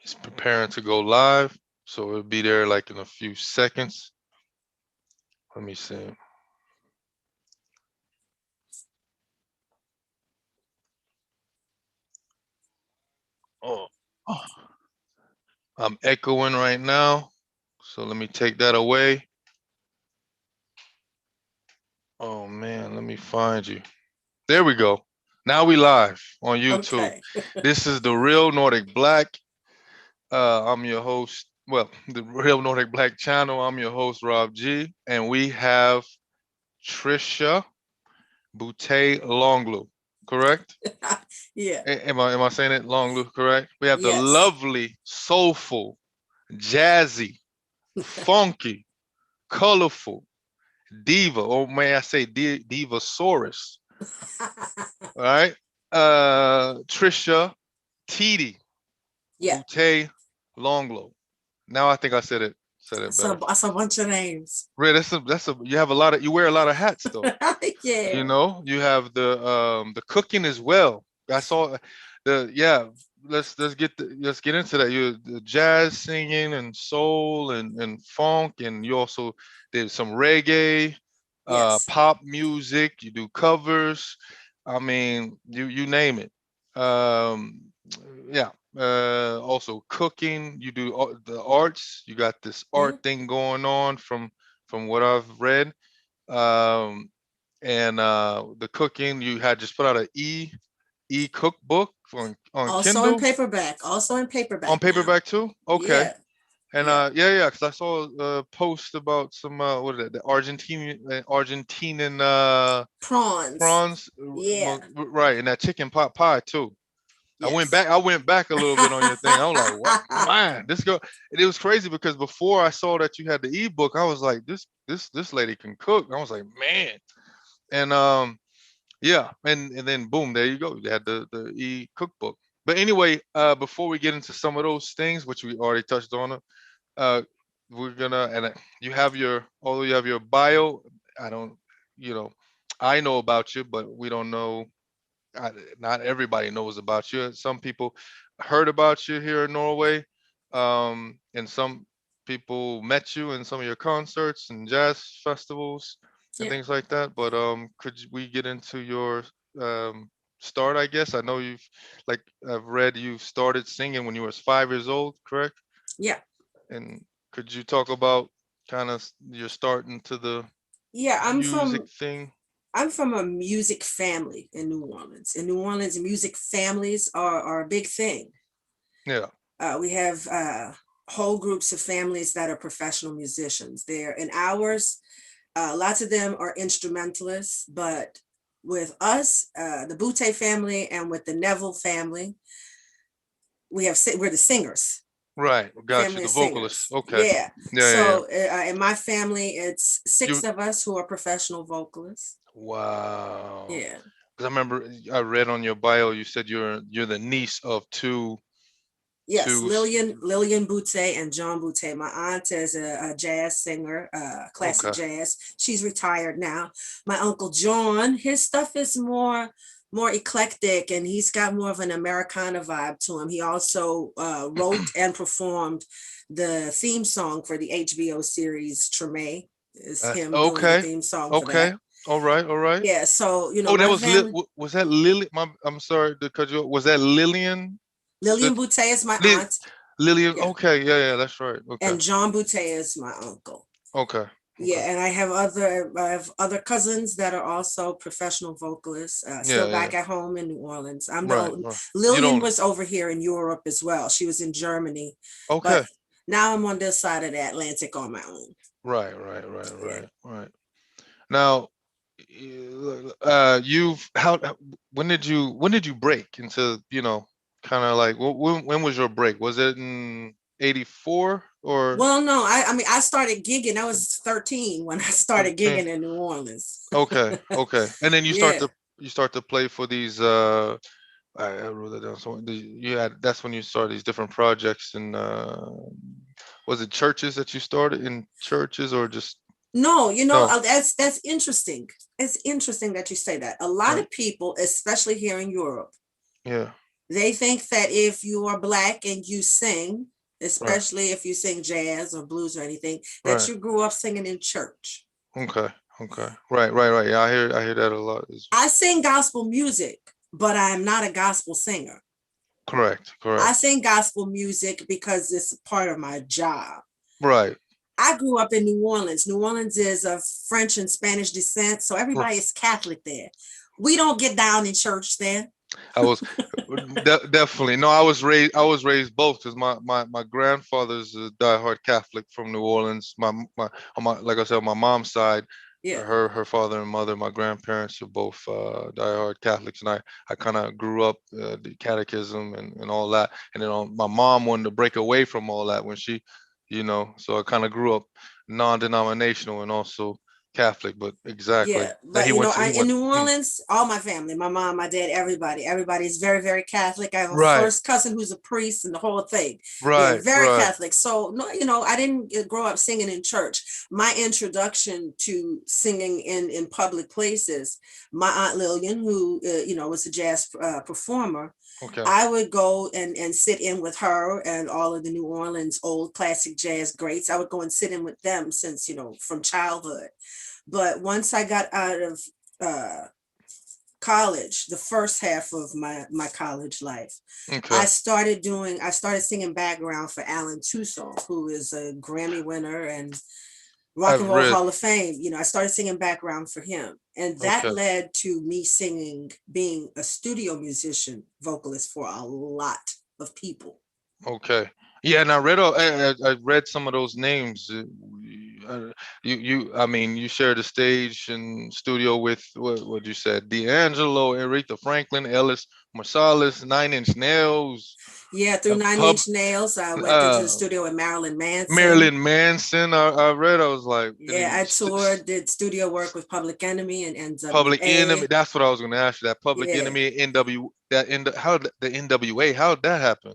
It's preparing to go live, so it'll be there like in a few seconds. Let me see. Oh, oh, I'm echoing right now, so let me take that away. Oh man, let me find you. There we go. Now we live on YouTube. Okay. This is the Real Nordic Black. I'm your host. Well, the Real Nordic Black channel. I'm your host, Rob G, and we have Tricia Boutté Langlo. Correct? Yeah. Am I saying it? Langlo, correct? We have the Yes. lovely, soulful, jazzy, funky, colorful diva, or may I say Divasaurus? All right, Tricia Teedy Yeah. Boutté Langlo. Now I think I said it So better. that's a bunch of names. Ray, that's a you have a lot of you wear a lot of hats though. You Yeah. know, you have the cooking as well. I saw the yeah. Let's get into that. You the jazz singing and soul and funk, and you also did some reggae, Yes. pop music. You do covers. I mean, you name it. Um, yeah. Also cooking. You do the arts. You got this art Hmm. thing going on from what I've read. Um, and the cooking you had just put out a e cookbook on Also in Kindle, paperback. Also in on paperback now. paperback too. Okay, Yeah. and Yeah. yeah, because I saw a post about some what is it, the Argentinian Prawns. prawns, Yeah. right, and that chicken pot pie too. Yes. I went back a little bit on your thing. I was like, what, man, this girl. And it was crazy because before I saw that you had the ebook, I was like, this lady can cook. I was like, man, and yeah, and then boom, there you go. You had the e cookbook. But anyway, before we get into some of those things, which we already touched on, uh, we're gonna and you have your although you have your bio. I don't, you know, I know about you, but we don't know. Not everybody knows about you. Some people heard about you here in Norway, and some people met you in some of your concerts and jazz festivals and Yeah. things like that. But we get into your um, start? I guess I know you've, like I've read, you started singing when you was 5 years old, correct? Yeah. And could you talk about kind of your start into the Yeah. music thing? I'm from a music family in New Orleans. In New Orleans, music families are a big thing. Yeah. We have whole groups of families that are professional musicians. They're in ours. Lots of them are instrumentalists, but with us, the Boutté family, and with the Neville family, we're the singers, Right. Got you. family The of vocalist. singers. Okay. Yeah. Yeah, yeah, yeah. So in my family, it's You six of us who are professional vocalists. wow. Yeah. 'Cause I remember I read on your bio you said you're the niece of Yes, two s- Lillian Boutté and John Boutté. My aunt is a jazz singer, classic okay. jazz. She's retired now. My uncle John, his stuff is more eclectic, and he's got more of an Americana vibe to him. He also wrote and performed the theme song for the HBO series Treme. Is That's him doing the okay. theme song for Okay. that. All right, all right. Yeah, so Oh, that my was family. was that Lily I'm sorry to cut you off. Was that Lillian? The Lillian Boutté is my Li, aunt. Lillian, Yeah, okay, yeah, yeah, that's right. Okay. and John Boutté is my uncle. Okay. Okay. Yeah, and I have other cousins that are also professional vocalists, still Yeah, back yeah. at home in New Orleans. Right, right. You Lillian don't was over here in Europe as well. She was in Germany, but okay. now I'm on this side of the Atlantic on my own. Right, right, right, Yeah. right, right. Now, you've when did you break into kind of like when was your break? Was it in '84 or Well, no, I mean I started gigging. I was 13 when I started 13? gigging in New Orleans. Okay, okay, and then Yeah. you start to play for these. I wrote that down. So you had that's when you started these different projects and was it churches that you started in churches or just No, no? that's interesting. It's interesting that you say that. A lot Right. of people, especially here in Europe, Yeah. They think that if you are Black and you sing, Right. especially if you sing jazz or blues or anything, that Right. you grew up singing in church. Okay. Okay. Right. Right. Right. Yeah, I hear that a lot. I sing gospel music, but I am not a gospel singer. Correct. I Correct. sing gospel music because it's part of my job. Right. I grew up in New Orleans. New Orleans is of French and Spanish descent, so R- everybody is Catholic there. We don't get down in church there. I was definitely no. I was raised both because my grandfather's a diehard Catholic from New Orleans. My like I said, on my mom's side, Yeah. her father and mother, my grandparents are both diehard Catholics, and I kind of grew up the catechism and all that. And then my mom wanted to break away from all that when she, so I kind of grew up non-denominational and also Catholic. But exactly Yeah, that but he in went. New Orleans, all my family, my mom, my dad, everybody is very, very Catholic. I have a Right, first cousin who's a priest and the whole thing. They're right, very right. Catholic. So no, I didn't grow up singing in church. My introduction to singing in public places, my aunt Lillian, who was a jazz performer, Okay. I would go and sit in with her and all of the New Orleans old classic jazz greats. I would go and sit in with them since from childhood. But once I got out of uh, college, the first half of my college life, Okay. I started singing background for Alan Toussaint, who is a Grammy winner and Rock and I've Roll read. Hall of Fame. I started singing background for him. And that Okay. led to me being a studio musician, vocalist for a lot of people. Okay. Yeah, and I read some of those names. I mean, you shared the stage and studio with what you said, D'Angelo, Aretha Franklin, Ellis Marsalis, Nine Inch Nails, Yeah, through Nine Pub, Inch Nails, I went into the uh, studio with Marilyn Manson. Marilyn Manson. I read. I was like, Yeah, I toured, did studio work with Public Enemy and Public Enemy. NWA. That's what I was going to ask you. That Public Yeah, Enemy, NW, how the NWA? How did that happen?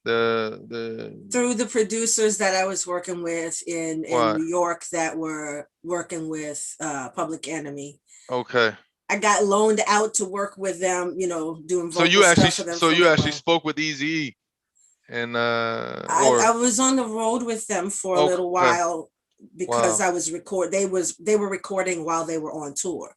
The through the producers that I was working with in Why? New York that were working with Public Enemy. Okay. I got loaned out to work with them, doing So vocal you actually stuff for them so for a you little actually while. spoke with Easy and I or was on the road with them for a little okay. while because Wow. I was they were recording while they were on tour.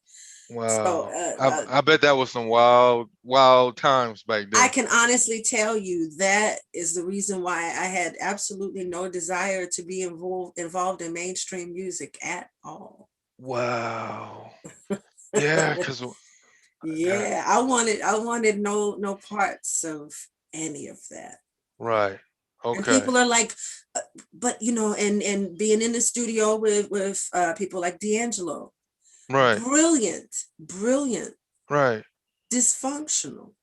So Wow. I bet that was some wild times back I then. can honestly tell you that is the reason why I had absolutely no desire to be involved in mainstream music at all. Wow. Yeah, cuz Yeah, I wanted no parts of any of that. right. And Okay. people are like, but and being in the studio with people like D'Angelo, Right. brilliant, brilliant, Right. dysfunctional.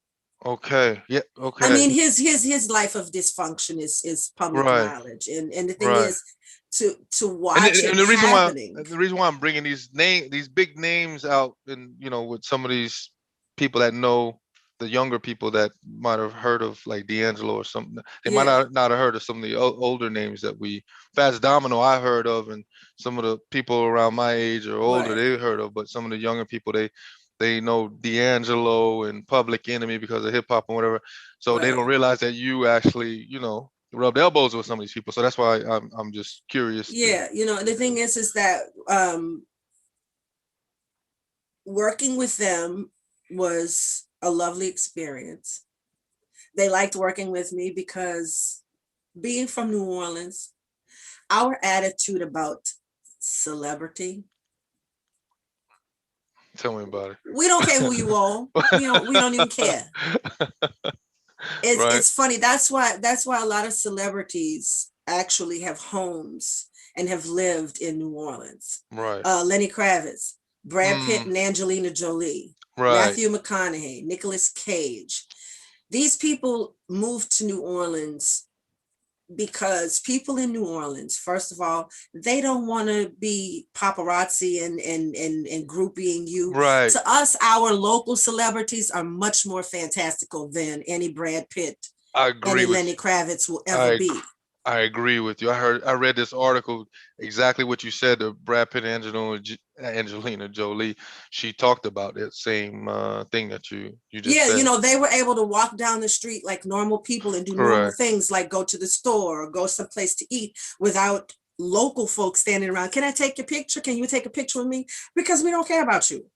Okay. Yeah, I okay. mean, his life of dysfunction is public Right. knowledge, and the thing Right. is to And, watch and it the reason why happening. I'm bringing these big names out, and with some of these people that know the younger people that might have heard of like D'Angelo or something, they might Yeah, not have heard of some of the older names that we Fats Domino I heard of, and some of the people around my age or older right, they heard of, but some of the younger people they know D'Angelo and Public Enemy because of hip hop and whatever, so they don't right. realize that you actually rubbed elbows with some of these people. So that's why I'm just curious to. Yeah, the thing is that working with them was a lovely experience. They liked working with me because being from New Orleans, our attitude about celebrity, Tell me about we don't care who you are. We don't even it. care. It's Right, it's funny. That's why a lot of celebrities actually have homes and have lived in New Orleans. right. Lenny Kravitz, Brad Pitt Mm, and Angelina Jolie, right. Matthew McConaughey, Nicolas Cage. These people moved to New Orleans because people in New Orleans, first of all, they don't want to be paparazzi and grouping you. Right. To us, our local celebrities are much more fantastical than any Brad Pitt, I any agree with Lenny you. Kravitz will ever I ag- be. I agree with you. I read this article exactly what you said. The Brad Pitt and Angelina Jolie. She talked about that same thing that you just Yeah, said. they were able to walk down the street like normal people and do normal Correct. things like go to the store or go someplace to eat without local folks standing around. Can I take your picture? Can you take a picture with me? Because we don't care about you.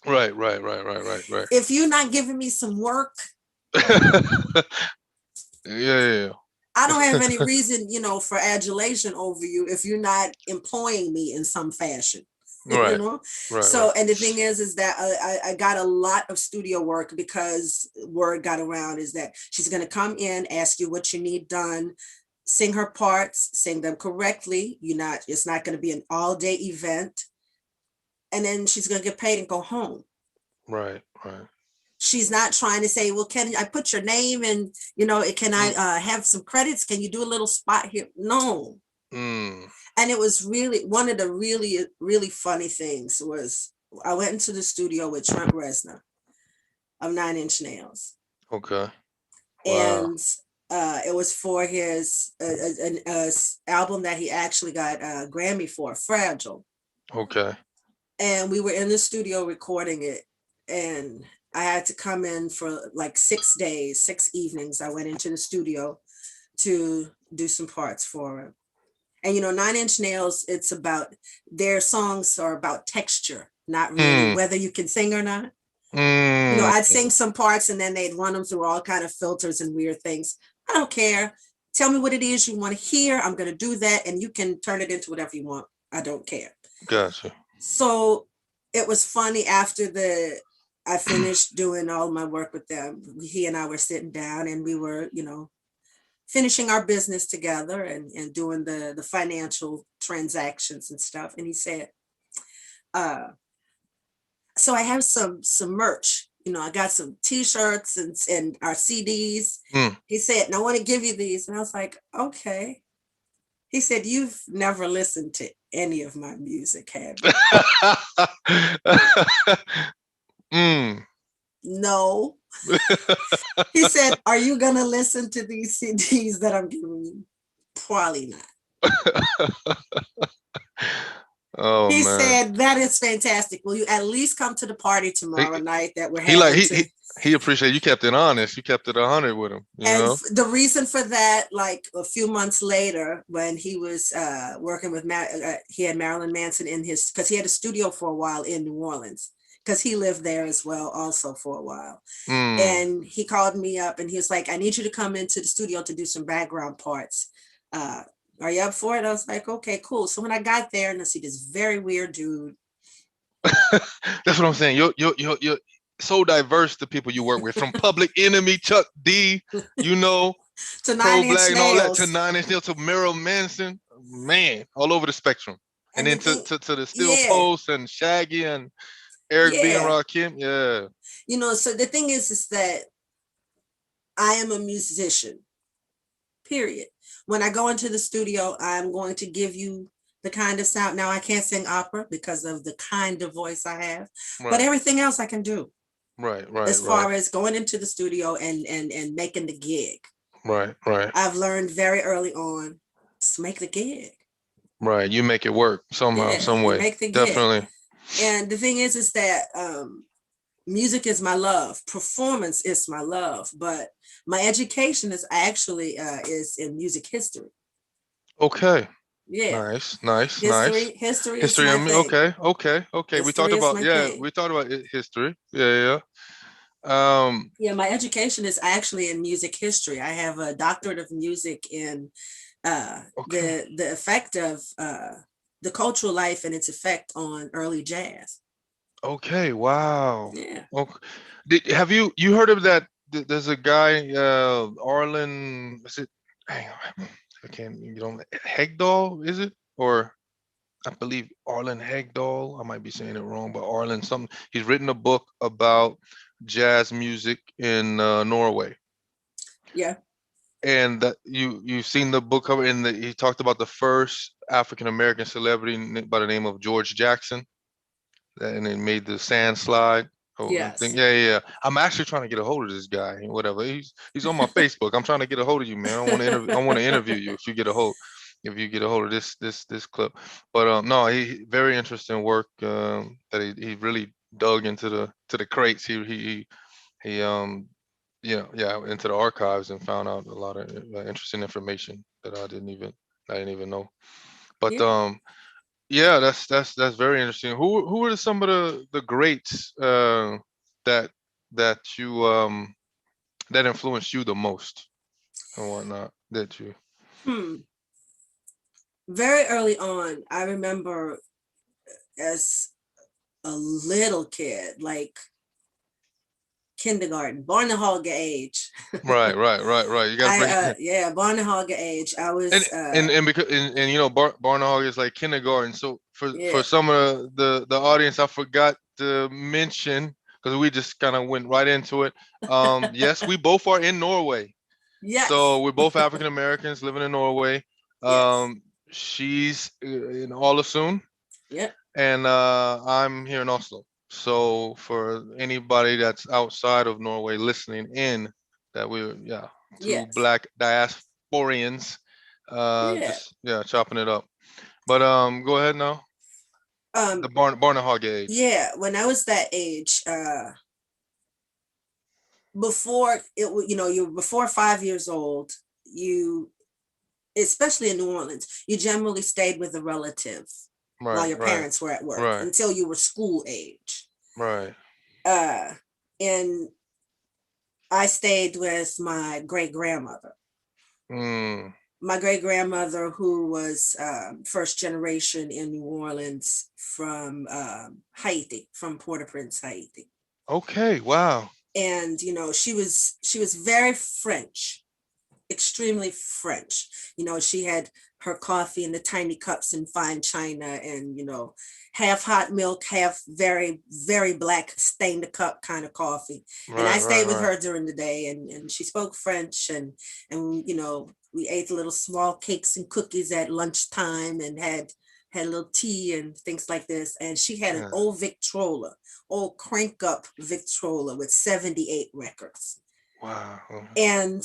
Right. Right. Right. Right. Right. Right. If you're not giving me some work, Yeah. I don't have any reason, for adulation over you if you're not employing me in some fashion. you Right. know Right. so, Right. and the thing is that I got a lot of studio work because word got around is that she's going to come in, ask you what you need done, sing her parts, sing them correctly. It's not going to be an all-day event, and then she's going to get paid and go home. Right. Right. She's not trying to say, well, can I put your name and can I have some credits, can you do a little spot here? No. And it was really one of the really, really funny things was I went into the studio with Trent Reznor of 9 Inch Nails. Okay. Wow. And it was for his album that he actually got a Grammy for, Fragile. Okay. And we were in the studio recording it. And I had to come in for like 6 days, 6 evenings. I went into the studio to do some parts for him. And 9 Inch Nails, it's about, their songs are about texture, not really whether you can sing or not. I'd sing some parts and then they'd run them through all kind of filters and weird things. I don't care. Tell me what it is you want to hear. I'm going to do that, and you can turn it into whatever you want. I don't care. Gotcha. So it was funny after I finished doing all my work with them. He and I were sitting down and we were, finishing our business together and doing the financial transactions and stuff. And he said, so I have some merch. I got some t-shirts and our CDs. He said, and I want to give you these. And I was like, okay. He said, you've never listened to any of my music, have you? No. He said, are you going to listen to these CDs that I'm giving you? Probably not. Oh, he man. said, that is fantastic. Will you at least come to the party tomorrow night that we're having? He appreciated you kept it honest. You kept it 100 with him. The reason for that, like a few months later, when he was working with he had Marilyn Manson in his, because he had a studio for a while in New Orleans, because he lived there as well also for a while. And he called me up and he was like, I need you to come into the studio to do some background parts. Are you up for it? I was like, okay, cool. So when I got there and I see this very weird dude. That's what I'm saying. You're so diverse, the people you work with, from Public Enemy, Chuck D, to Pro 9 Inch Black and all that, Nails, to 9 Inch Nails, to Marilyn Manson, man, all over the spectrum. And then to the Steel Post and Shaggy and Eric B and Rakim. Yeah. So the thing is that I am a musician, period. When I go into the studio, I'm going to give you the kind of sound. Now, I can't sing opera because of the kind of voice I have, but everything else I can do. Right. As far as going into the studio and making the gig. Right. I've learned very early on, just make the gig. Right. You make it work somehow, some way. Make the Definitely. Gig. And the thing is that music is my love. Performance is my love. But my education is actually is in music history. Okay. Yeah. Nice. History is my thing. Okay. History we talked about history. Yeah. My education is actually in music history. I have a doctorate of music in the effect of the cultural life and its effect on early jazz. Okay. Wow. Yeah. Okay. Have you heard of that? There's a guy, Arlen. Is it? Hang on. I can't. Hegdahl, is it? Or I believe Arlen Hegdahl. I might be saying it wrong, but Arlen something. He's written a book about jazz music in Norway. Yeah. And you've seen the book cover, and he talked about the first African American celebrity by the name of George Jackson, and it made the sand slide. Yes. Yeah. I'm actually trying to get a hold of this guy. Whatever. He's on my Facebook. I'm trying to get a hold of you, man. I want to interview. I want to interview you if you get a hold. If you get a hold of this clip, but no, he very interesting work that he really dug into the crates. He yeah, into the archives and found out a lot of interesting information that I didn't even know. But Yeah. yeah, that's very interesting. Who are some of the greats that that you that influenced you the most and whatnot that you? Hmm. Very early on, I remember as a little kid, like kindergarten, Barnehage age. Right. You got to break it. Yeah, Barnehage age. I And was because you know Barnhog is like kindergarten. So yeah. for some of the audience, I forgot to mention because we just kind of went right into it. Yes, we both are in Norway. So Yes. we're both African Americans living in Norway. Yes. She's in Ålesund, Yep. and I'm here in Oslo. So for anybody that's outside of Norway listening in, that we're two Yes. black diasporians, Yeah. just chopping it up. But go ahead now. Um, The Barnahog age. yeah, when I was that age, before it you know, you before 5 years old, you, especially in New Orleans, you generally stayed with a relative while Right, your right, parents were at work right, until you were school age. right. Uh, and I stayed with my great grandmother. Mm, My great grandmother, who was first generation in New Orleans from Haiti, from Port-au-Prince, Haiti. okay, wow. And you know, she was very French, extremely French. You know, she had her coffee in the tiny cups in fine china, and you know, half hot milk, half very, very black stain the cup kind of coffee. And I Right, right, stayed with right. her during the day, and she spoke French, and you know, we ate little small cakes and cookies at lunchtime, and had a little tea and things like this. And she had an Yeah. old Victrola, old crank up Victrola with 78 records. Wow. And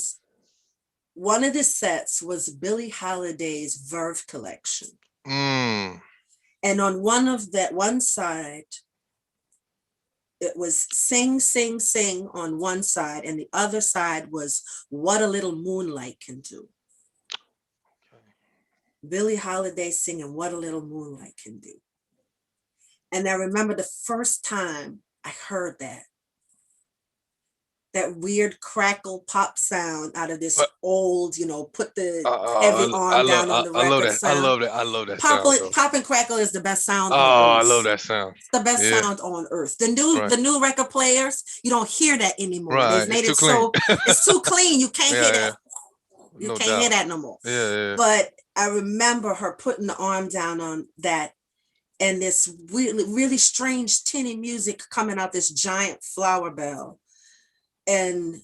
one of the sets was Billie Holiday's Verve collection. Mm. And on one side, it was Sing, Sing, Sing on one side, and the other side was What a Little Moonlight Can Do. Billie Holiday singing What a Little Moonlight Can Do. And I remember the first time I heard that weird crackle pop sound out of this But old, you know, put the heavy I arm love down on the I love record that. I sound. love that. I love that sound though. Pop and crackle is the best sound on Oh, I love earth. that sound. It's the best Yeah. sound on earth. The Right. new record players, you don't hear that anymore. Right. They've It's made too it clean. so it's too clean. You can't hear Yeah, yeah. that. You No can't hear doubt. that no more. Yeah. But I remember her putting the arm down on that, and this really, really strange tinny music coming out this giant flower bell. And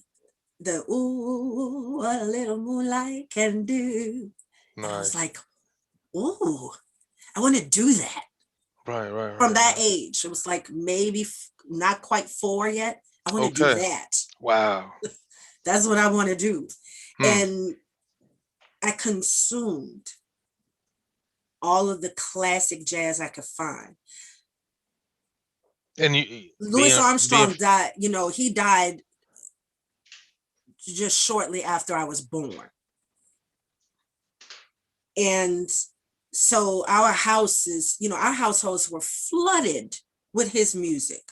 the ooh, what a little moonlight can do. And I was Nice. like, ooh, I want to do that. From that Right. age, it was like maybe not quite 4 yet. I want to do Okay. that. Wow. That's what I want to do. Hmm. And I consumed all of the classic jazz I could find. And you Louis being Armstrong died, you know, he died just shortly after I was born. And so our houses, you know, our households were flooded with his music,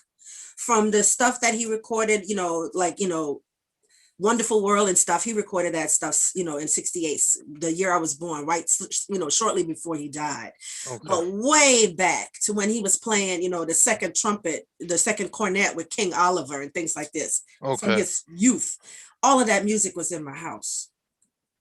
from the stuff that he recorded, you know, like, you know, Wonderful World and stuff. He recorded that stuff, you know, in 68, the year I was born, right? You know, shortly before he died. okay. But way back to when he was playing, you know, the second trumpet, the second cornet with King Oliver and things like this, from Okay. his youth. All of that music was in my house.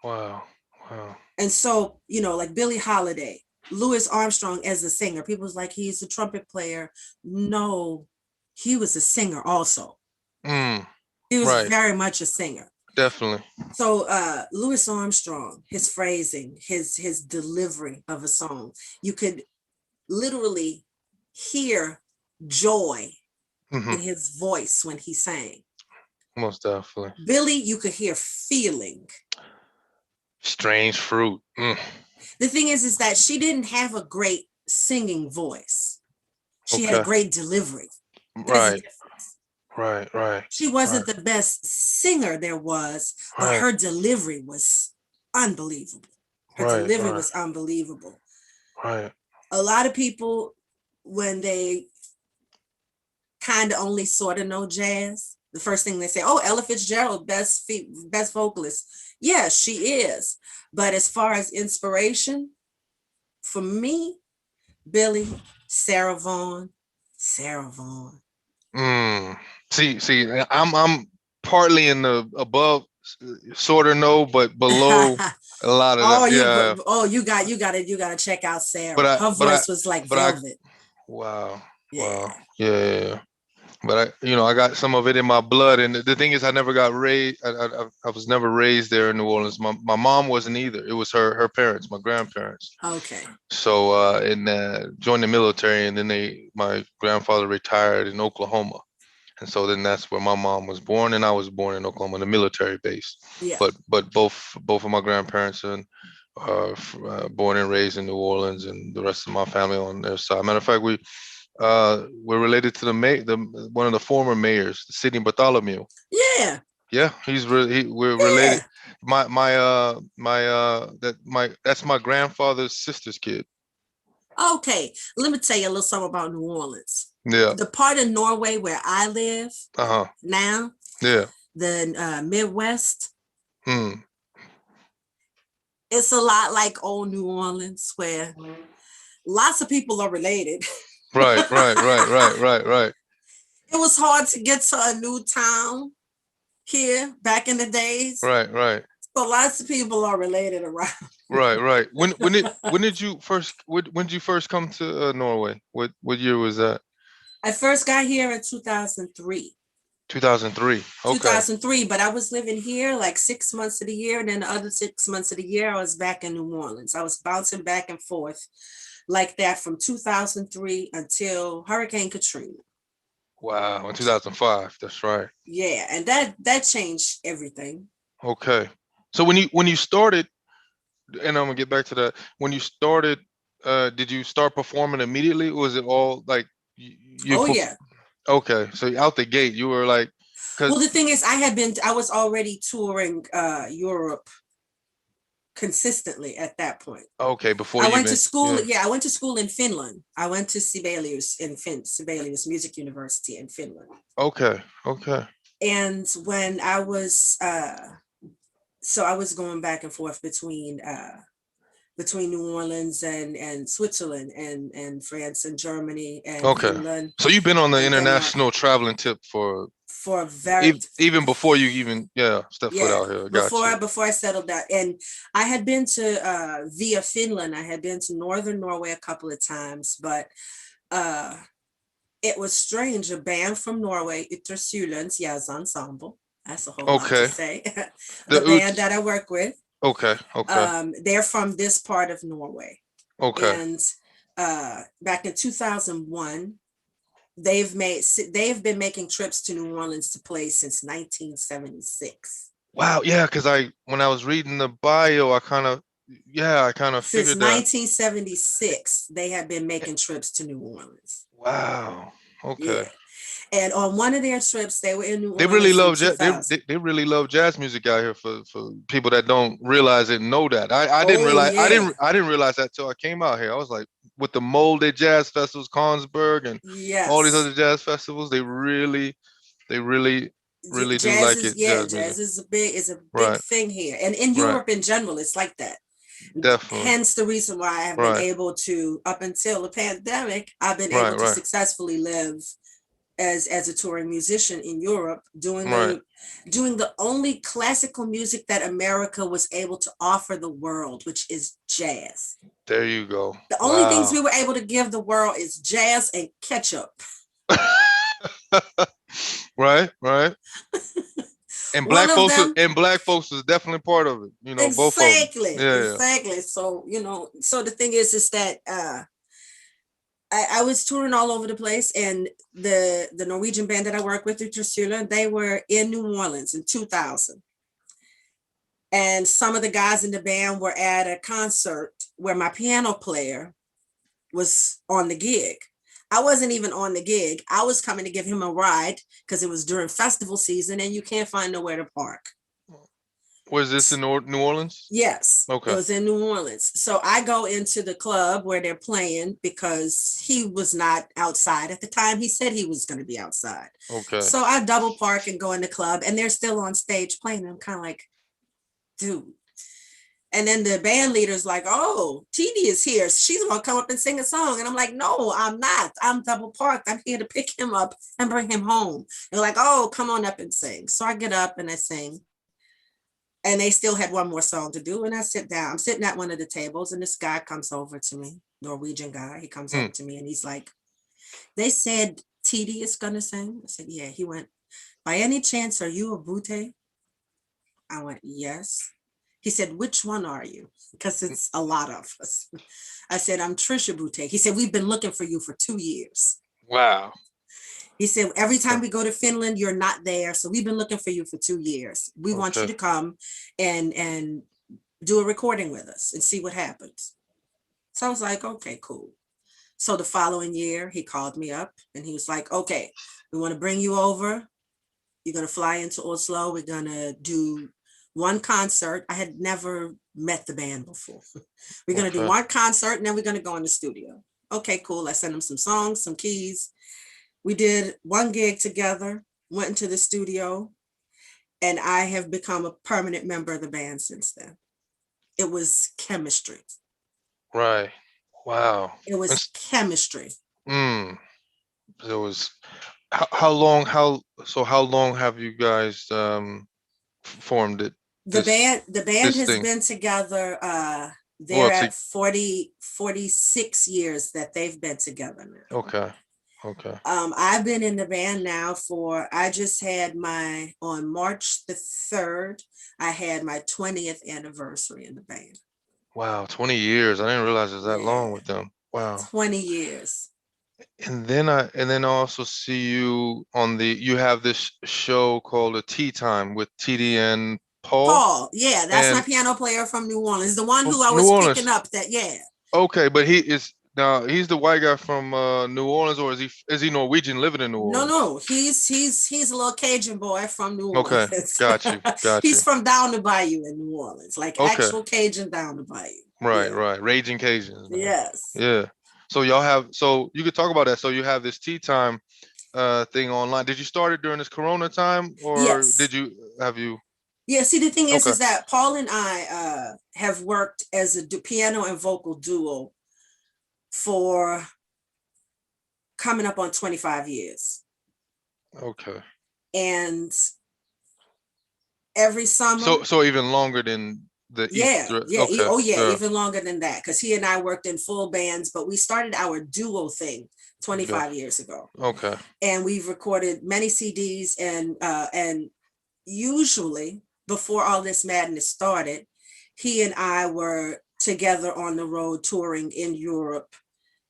Wow. Wow. And so, you know, like Billie Holiday, Louis Armstrong as a singer, people was like, he's a trumpet player. No, he was a singer also. Mm. He was Right. very much a singer. Definitely. So Louis Armstrong, his phrasing, his delivery of a song, you could literally hear joy Hmm. in his voice when he sang. Most definitely. Billy, you could hear feeling. Strange fruit. Mm. The thing is that she didn't have a great singing voice. She had a Okay. great delivery. There's a Right. difference. Right. Right. She Right. wasn't the best singer there was, but Right. her delivery was unbelievable. Her Right. delivery Right. was unbelievable. Right. A lot of people, when they kind of only sort of know jazz, the first thing they say, oh, Ella Fitzgerald, best vocalist. Yeah, she is. But as far as inspiration, for me, Billy, Sarah Vaughan, Sarah Vaughan. Mm. See, I'm partly in the above, sort of no, but below a lot of that. Oh, Yeah. you gotta check out But Sarah. I, Her but I, voice was like but I. velvet. Wow. Wow. Yeah. Yeah. Yeah, yeah. But I got some of it in my blood. And the thing is, I never got raised. I was never raised there in New Orleans. My mom wasn't either. It was her parents, my grandparents. Okay. So and joined the military, and then my grandfather retired in Oklahoma, and so then that's where my mom was born, and I was born in Oklahoma, the military base. Yeah. But both of my grandparents are born and raised in New Orleans, and the rest of my family on their side. Matter of fact, we're related to the one of the former mayors, Sidney Bartholomew. Yeah. Yeah, we're related. Yeah. That's my grandfather's sister's kid. Okay. Let me tell you a little something about New Orleans. Yeah. The part of Norway where I live Uh-huh. now, Yeah. the Midwest, Hmm. it's a lot like old New Orleans where lots of people are related. Right, right, right, right, right, right. It was hard to get to a new town here back in the days. Right, right. So lots of people are related around. Right, right. When did you first come to Norway? What year was that? I first got here in 2003. 2003. Okay. 2003, but I was living here like 6 months of the year, and then the other 6 months of the year I was back in New Orleans. I was bouncing back and forth like that from 2003 until Hurricane Katrina. Wow, in 2005. That's right. Yeah, and that changed everything. Okay. So when you started, and I'm gonna get back to that. When you started, did you start performing immediately? Or was it all like you? Oh yeah. Okay, so out the gate, you were like, Well, because the thing is, I was already touring Europe consistently at that point. okay, before I you went to even, school. yeah. Yeah, I went to school in Finland. I went to Sibelius Music University in Finland. Okay, okay, And when I was so I was going back and forth between New Orleans and Switzerland and France and Germany and okay. Finland So you've been on the and Denmark international traveling tip for for very even before you even step foot yeah out here. Got you. before I settled down. And I had been to via Finland. I had been to northern Norway a couple of times, but it was strange. A band from Norway, Yttersjulens Jazz Ensemble. That's a whole lot to Okay. say. The The band that I work with, Okay. Okay. they're from this part of Norway. Okay. And back in 2001, they've been making trips to New Orleans to play since 1976. Wow. Yeah, because when I was reading the bio, I kind of Since figured that. 1976, they have been making trips to New Orleans. Wow. Okay. Yeah. And on one of their trips, they were in New They really Orleans in love jazz. 2000. They really love jazz music out here for people that don't realize it and know that. I didn't Oh, realize yeah. I didn't realize that till I came out here. I was like, with the molded jazz festivals, Consberg and all these Yes. other jazz festivals, they really do like it, jazz music. Jazz is a big Right. thing here. And in Right. Europe in general, it's like that. Definitely. Hence the reason why I have been Right. able to, up until the pandemic, I've been Right. able to Right. successfully live as a touring musician in Europe, doing Right. the only classical music that America was able to offer the world, which is jazz. There you go. The only things Wow. we were able to give the world is jazz and ketchup. Right. Right. And One of them, black folks is definitely part of it. Both of them. exactly, Yeah. exactly. So so the thing is that I was touring all over the place, and the Norwegian band that I work with, Tricia, they were in New Orleans in 2000. And some of the guys in the band were at a concert where my piano player was on the gig. I wasn't even on the gig. I was coming to give him a ride because it was during festival season and you can't find nowhere to park. Was this in New Orleans? Yes. Okay. It was in New Orleans. So I go into the club where they're playing because he was not outside at the time. He said he was going to be outside. Okay. So I double park and go in the club, and they're still on stage playing. I'm kind of like, dude. And then the band leader's like, oh, Teedy is here. She's going to come up and sing a song. And I'm like, no, I'm not. I'm double parked. I'm here to pick him up and bring him home. They're like, oh, come on up and sing. So I get up and I sing. And they still had one more song to do. And I sit down. I'm sitting at one of the tables, and this guy comes over to me, Norwegian guy. He comes over to me and he's like, they said Teedy is going to sing. I said, yeah. He went, by any chance, are you a Boutté? I went, yes. He said, which one are you? Because it's a lot of us. I said, I'm Tricia Boutté. He said, we've been looking for you for 2 years. Wow. He said, every time we go to Finland, you're not there. So we've been looking for you for 2 years. We want you to come and do a recording with us and see what happens. So I was like, okay, cool. So the following year, he called me up and he was like, okay, we want to bring you over. You're going to fly into Oslo. We're going to do one concert. I had never met the band before. We're going to do one concert and then we're going to go in the studio. Okay, cool. I sent him some songs, some keys. We did one gig together, went into the studio, and I have become a permanent member of the band since then. It was chemistry. Right. Wow. It was chemistry. It was how long have you guys formed it? The band has been together. They're at 46 years that they've been together now. Okay. I've been in the band now I just had on March the 3rd, I had my 20th anniversary in the band. Wow, 20 years. I didn't realize it was that long with them. Wow. 20 years. And then I also see you you have this show called A Tea Time with Teedy and Paul. Yeah, that's my piano player from New Orleans. The one who I was picking up Okay, but he's the white guy from New Orleans, or is he Norwegian living in New Orleans? No, he's a little Cajun boy from New Orleans. Okay, got you. He's from down the bayou in New Orleans, like actual Cajun down the bayou. Right, Raging Cajuns. Yes. Yeah. So you could talk about that. So you have this tea time thing online. Did you start it during this Corona time, or have you? Yeah, see, the thing is that Paul and I have worked as a piano and vocal duo for coming up on 25 years. Okay. And every summer. So even longer than the even longer than that, because he and I worked in full bands, but we started our duo thing 25 years ago. Okay. And we've recorded many CDs, and usually before all this madness started, he and I were together on the road touring in Europe,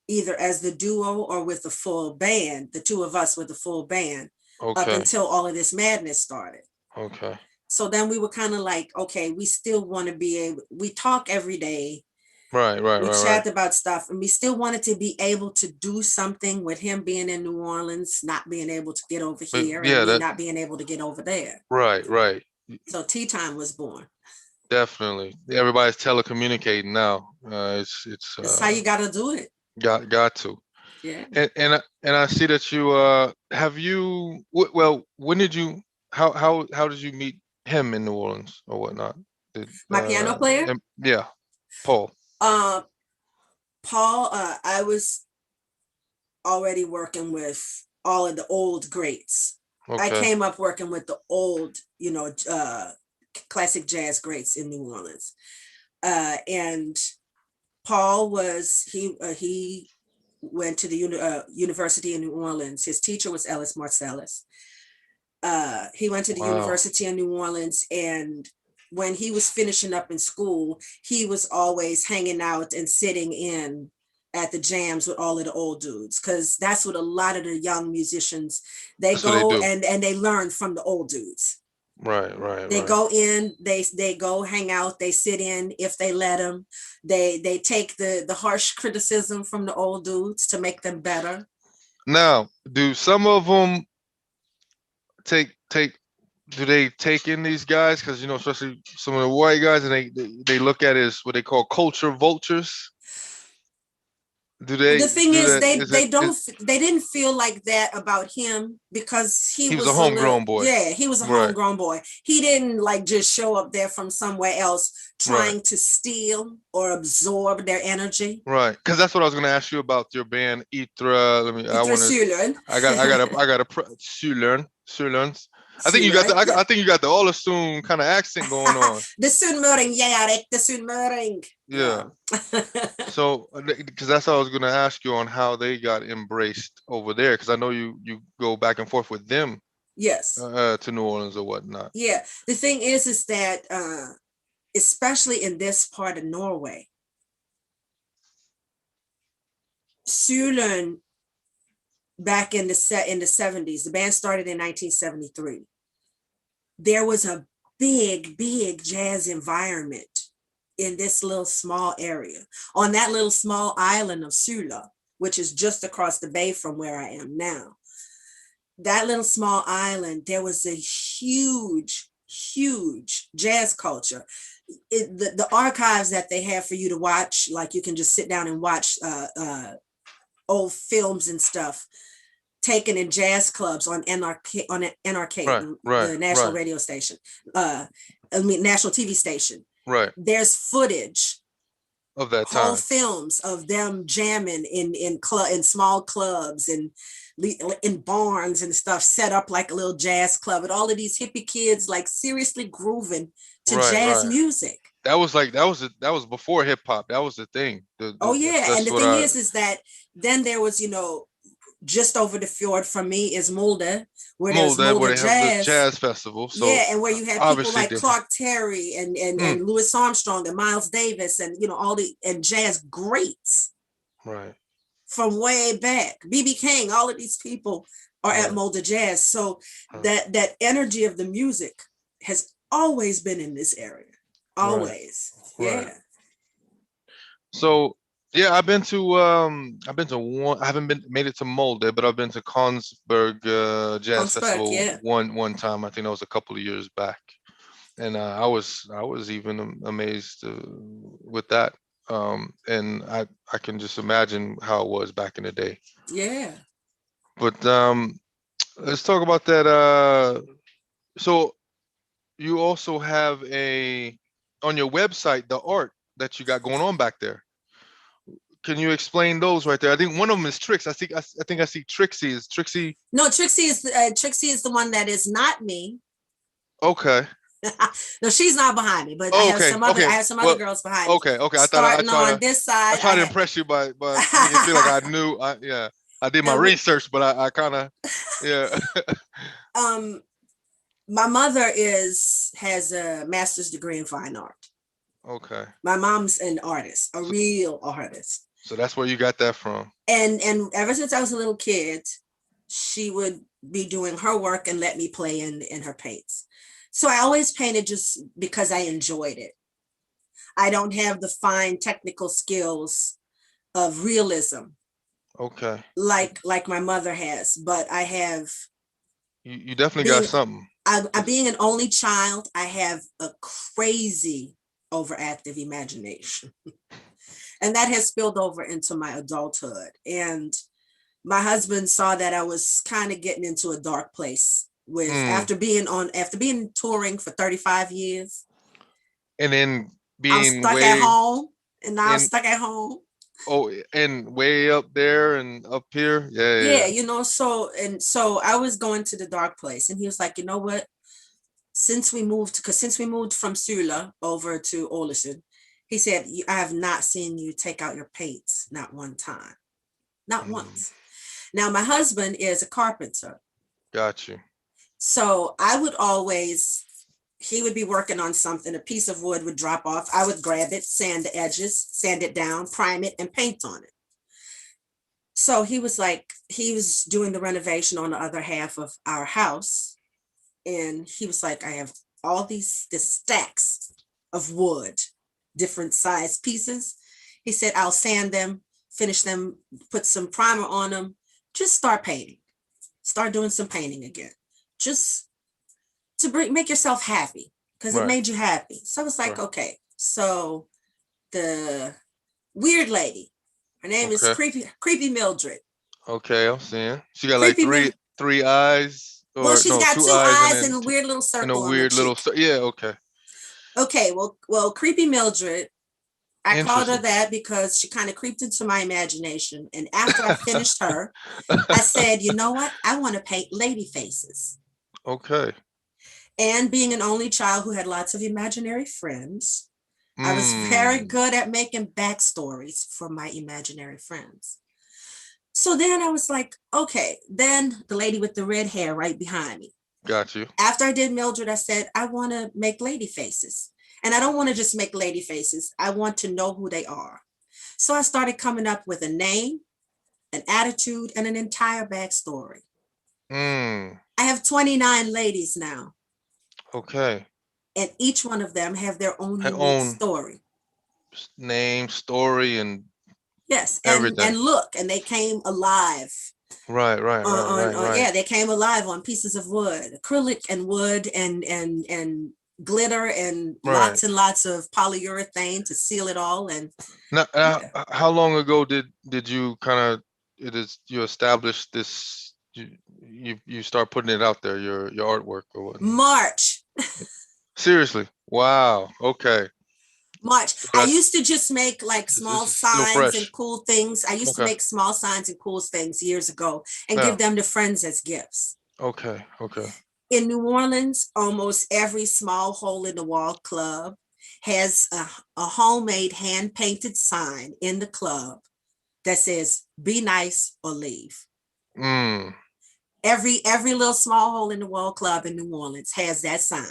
either as the duo or with the full band, the two of us with the full band, up until all of this madness started. Okay. So then we were kind of like, okay, we still want to be able, we talk every day. Right. We chat about stuff, and we still wanted to be able to do something with him being in New Orleans, not being able to get over here, and me not being able to get over there. Right. So Tea Time was born. Definitely. Everybody's telecommunicating now. It's how you gotta do it. Got to. Yeah. And I see that you have you when did you how did you meet him in New Orleans or whatnot? My piano player? Paul. Paul, I was already working with all of the old greats. I came up working with the old, classic jazz greats in New Orleans. And Paul he went to the University in New Orleans. His teacher was Ellis Marcellus. He went to the University in New Orleans, and when he was finishing up in school, he was always hanging out and sitting in at the jams with all of the old dudes, because that's what a lot of the young musicians, they That's what they go do. and they learn from the old dudes. Right, right, They right. go in, they go hang out, they sit in if they let them. They take the harsh criticism from the old dudes to make them better. Now, do some of them take do they take in these guys? Because you know, especially some of the white guys, and they look at it as what they call culture vultures. Do they The thing do is, that? Is it is they didn't feel like that about him, because he he was a was a little, homegrown boy? yeah, he was a Right, homegrown boy. He didn't like just show up there from somewhere else right, trying to steal or absorb their energy. right. Because that's what I was going to ask you about your band Itra. Let me. I want to. Ultrasulen. I got a Sulearns. I think you got the. Sulen, yeah. I think you got the Ålesund kind of accent going on. The Sunnmöring, yeah, the Sunnmöring. Yeah. So, because that's what I was going to ask you on how they got embraced over there, because I know you go back and forth with them Yes. to New Orleans or whatnot. Yeah. The thing is that especially in this part of Norway, Sulen, back in the 70s, the band started in 1973. There was a big jazz environment in this little small area, on that little small island of Sula, which is just across the bay from where I am now. That little small island, there was a huge jazz culture. The archives that they have for you to watch, like you can just sit down and watch old films and stuff taken in jazz clubs on NRK, Right, right, the national right, radio station, national TV station. right. There's footage, Of that whole time. films of them jamming in small clubs and in barns and stuff, set up like a little jazz club, and all of these hippie kids like seriously grooving to Right, jazz right. music. That was like that was before hip hop. That was the thing. Oh yeah, and That's the what thing I. is that then there was, just over the fjord from me is Mulde, where there's Molde, where Mulde they have the Jazz. jazz festival. So Yeah, and where you had people obviously like different. Clark Terry and Mm, Louis Armstrong and Miles Davis and all the jazz greats right, from way back. B.B. King, all of these people are at right, Mulde Jazz. So right, that energy of the music has always been in this area. right, Always. right. Yeah. So yeah, I've been to one. I haven't been made it to Molde, but I've been to Kongsberg Jazz Kongsberg, Festival yeah. one time. I think that was a couple of years back, and I was even amazed with that. And I can just imagine how it was back in the day. Yeah. But let's talk about that. So you also have a on your website the art that you got going on back there. Can you explain those right there? I think one of them is Trix. I think I see Trixie. Is Trixie? No, Trixie is the one that is not me. Okay. No, she's not behind me, but Oh, okay. I Okay. have some other Well, girls behind me. okay. Okay. Starting on this I side, tried to impress you by making it feel like I knew. Yeah. I did my the research, but I kind of yeah. my mother has a master's degree in fine art. Okay. My mom's an artist, a real artist. So that's where you got that from. And ever since I was a little kid, she would be doing her work and let me play in her paints. So I always painted just because I enjoyed it. I don't have the fine technical skills of realism Okay. like my mother has, but I have. You definitely got being something. being an only child, I have a crazy overactive imagination. And that has spilled over into my adulthood. And my husband saw that I was kind of getting into a dark place with after being touring for 35 years. And then I was being stuck at way home, and now I'm in stuck at home. and way up there and up here. Yeah, Yeah, yeah. so I was going to the dark place, and he was like, you know what? Since we moved from Sula over to Ålesund, he said, I have not seen you take out your paints, not one time, not once. Now, my husband is a carpenter. Got you. So he would be working on something, a piece of wood would drop off. I would grab it, sand the edges, sand it down, prime it, and paint on it. So he was like, he was doing the renovation on the other half of our house. And he was like, I have all these stacks of wood, different size pieces. He said, I'll sand them, finish them, put some primer on them, just start painting, start doing some painting again, just to make yourself happy because it Right. made you happy. So I was like, Right. okay. So the weird lady, her name is Okay. Creepy Mildred. Okay. I'm seeing. She got like Creepy Mildred. three eyes, Well, or she's no, got two two eyes, and eyes and then a weird little and a circle on her weird little. cheek. Yeah. Okay. Okay, well, Creepy Mildred, I called her Interesting. that because she kind of creeped into my imagination. And after I finished her, I said, you know what? I want to paint lady faces. Okay. And being an only child who had lots of imaginary friends, I was very Mm. good at making backstories for my imaginary friends. So then I was like, okay, then the lady with the red hair right behind me. Got you. After I did Mildred, I said, I want to make lady faces. And I don't want to just make lady faces. I want to know who they are. So I started coming up with a name, an attitude, and an entire backstory. Mm. I have 29 ladies now, Okay. and each one of them have their own Her unique own story. name, story, and Yes, everything. and look, and they came alive Right. Right. Right. Right. Right. yeah, they came alive on pieces of wood, acrylic and wood and glitter Right. and lots of polyurethane to seal it all. And Now, yeah, how long ago did you kind of it is you establish this you start putting it out there, your artwork or what? March. Seriously? Wow. Okay. March. So I that's used to just make like this small is still signs and fresh. cool things. I used to Okay. make small signs and cool things years ago and give Now. them to friends as gifts. Okay. Okay. In New Orleans, almost every small hole in the wall club has a homemade hand painted sign in the club that says be nice or leave. Mm. Every little small hole in the wall club in New Orleans has that sign,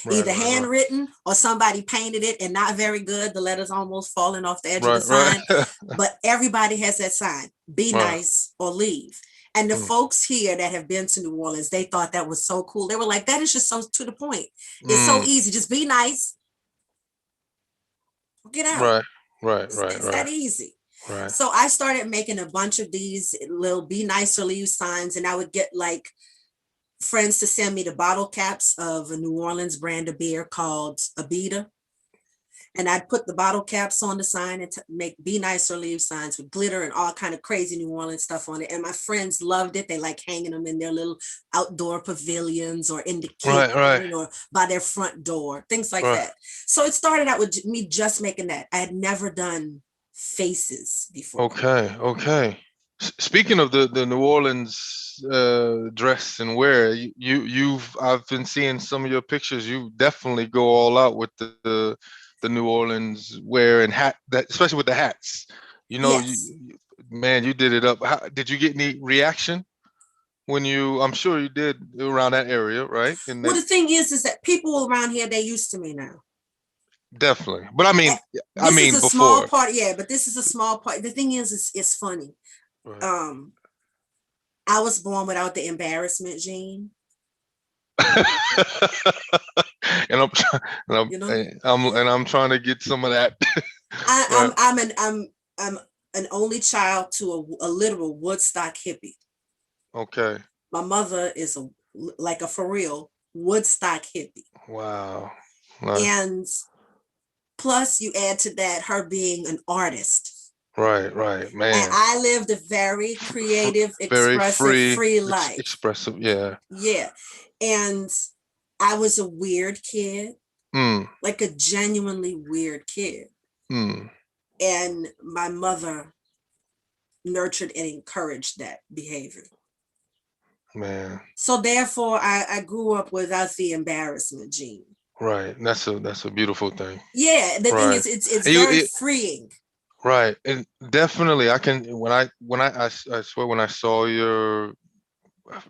Right. either Right. Right. handwritten or somebody painted it and not very good. The letters almost falling off the edge of the Right. Right. sign, but everybody has that sign: be Right. nice or leave. And the Mm. folks here that have been to New Orleans, they thought that was so cool. They were like, that is just so to the point. It's so Mm. easy. Just be nice, get out. Right. Right. Right. It's that Right. easy. Right. So I started making a bunch of these little be nice or leave signs, and I would get like friends to send me the bottle caps of a New Orleans brand of beer called Abita. And I'd put the bottle caps on the sign and make be nice or leave signs with glitter and all kind of crazy New Orleans stuff on it. And my friends loved it. They like hanging them in their little outdoor pavilions or in the Right. Right. kitchen or by their front door, things like Right. that. So it started out with me just making that. I had never done faces before. Okay. Okay. Speaking of the New Orleans dress and wear, you've I've been seeing some of your pictures. You definitely go all out with the New Orleans wear and hat, that especially with the hats. You know, Yes. man, you did it up. Did you get any reaction when you? I'm sure you did around that area, right? And Well, that the thing is that people around here, they're used to me now. definitely. But I This is mean a small before. part, yeah, but this is a small part. The thing is it's funny. Right. Um, I was born without the embarrassment gene, and you know. I'm trying to get some of that. I, Right. I'm an only child to a literal Woodstock hippie. Okay. My mother is like a for real Woodstock hippie, Wow. Nice. and plus you add to that her being an artist. Right. Right. And Man. I lived a very creative, Very expressive, free, free life. expressive. Yeah. Yeah. And I was a weird kid, Mm. like a genuinely weird kid. Mm. And my mother nurtured and encouraged that behavior. Man. So therefore, I grew up without the embarrassment gene. Right. That's a beautiful thing. Yeah, the thing Right. is, it's And very freeing. right. And definitely, I can I swear when I saw your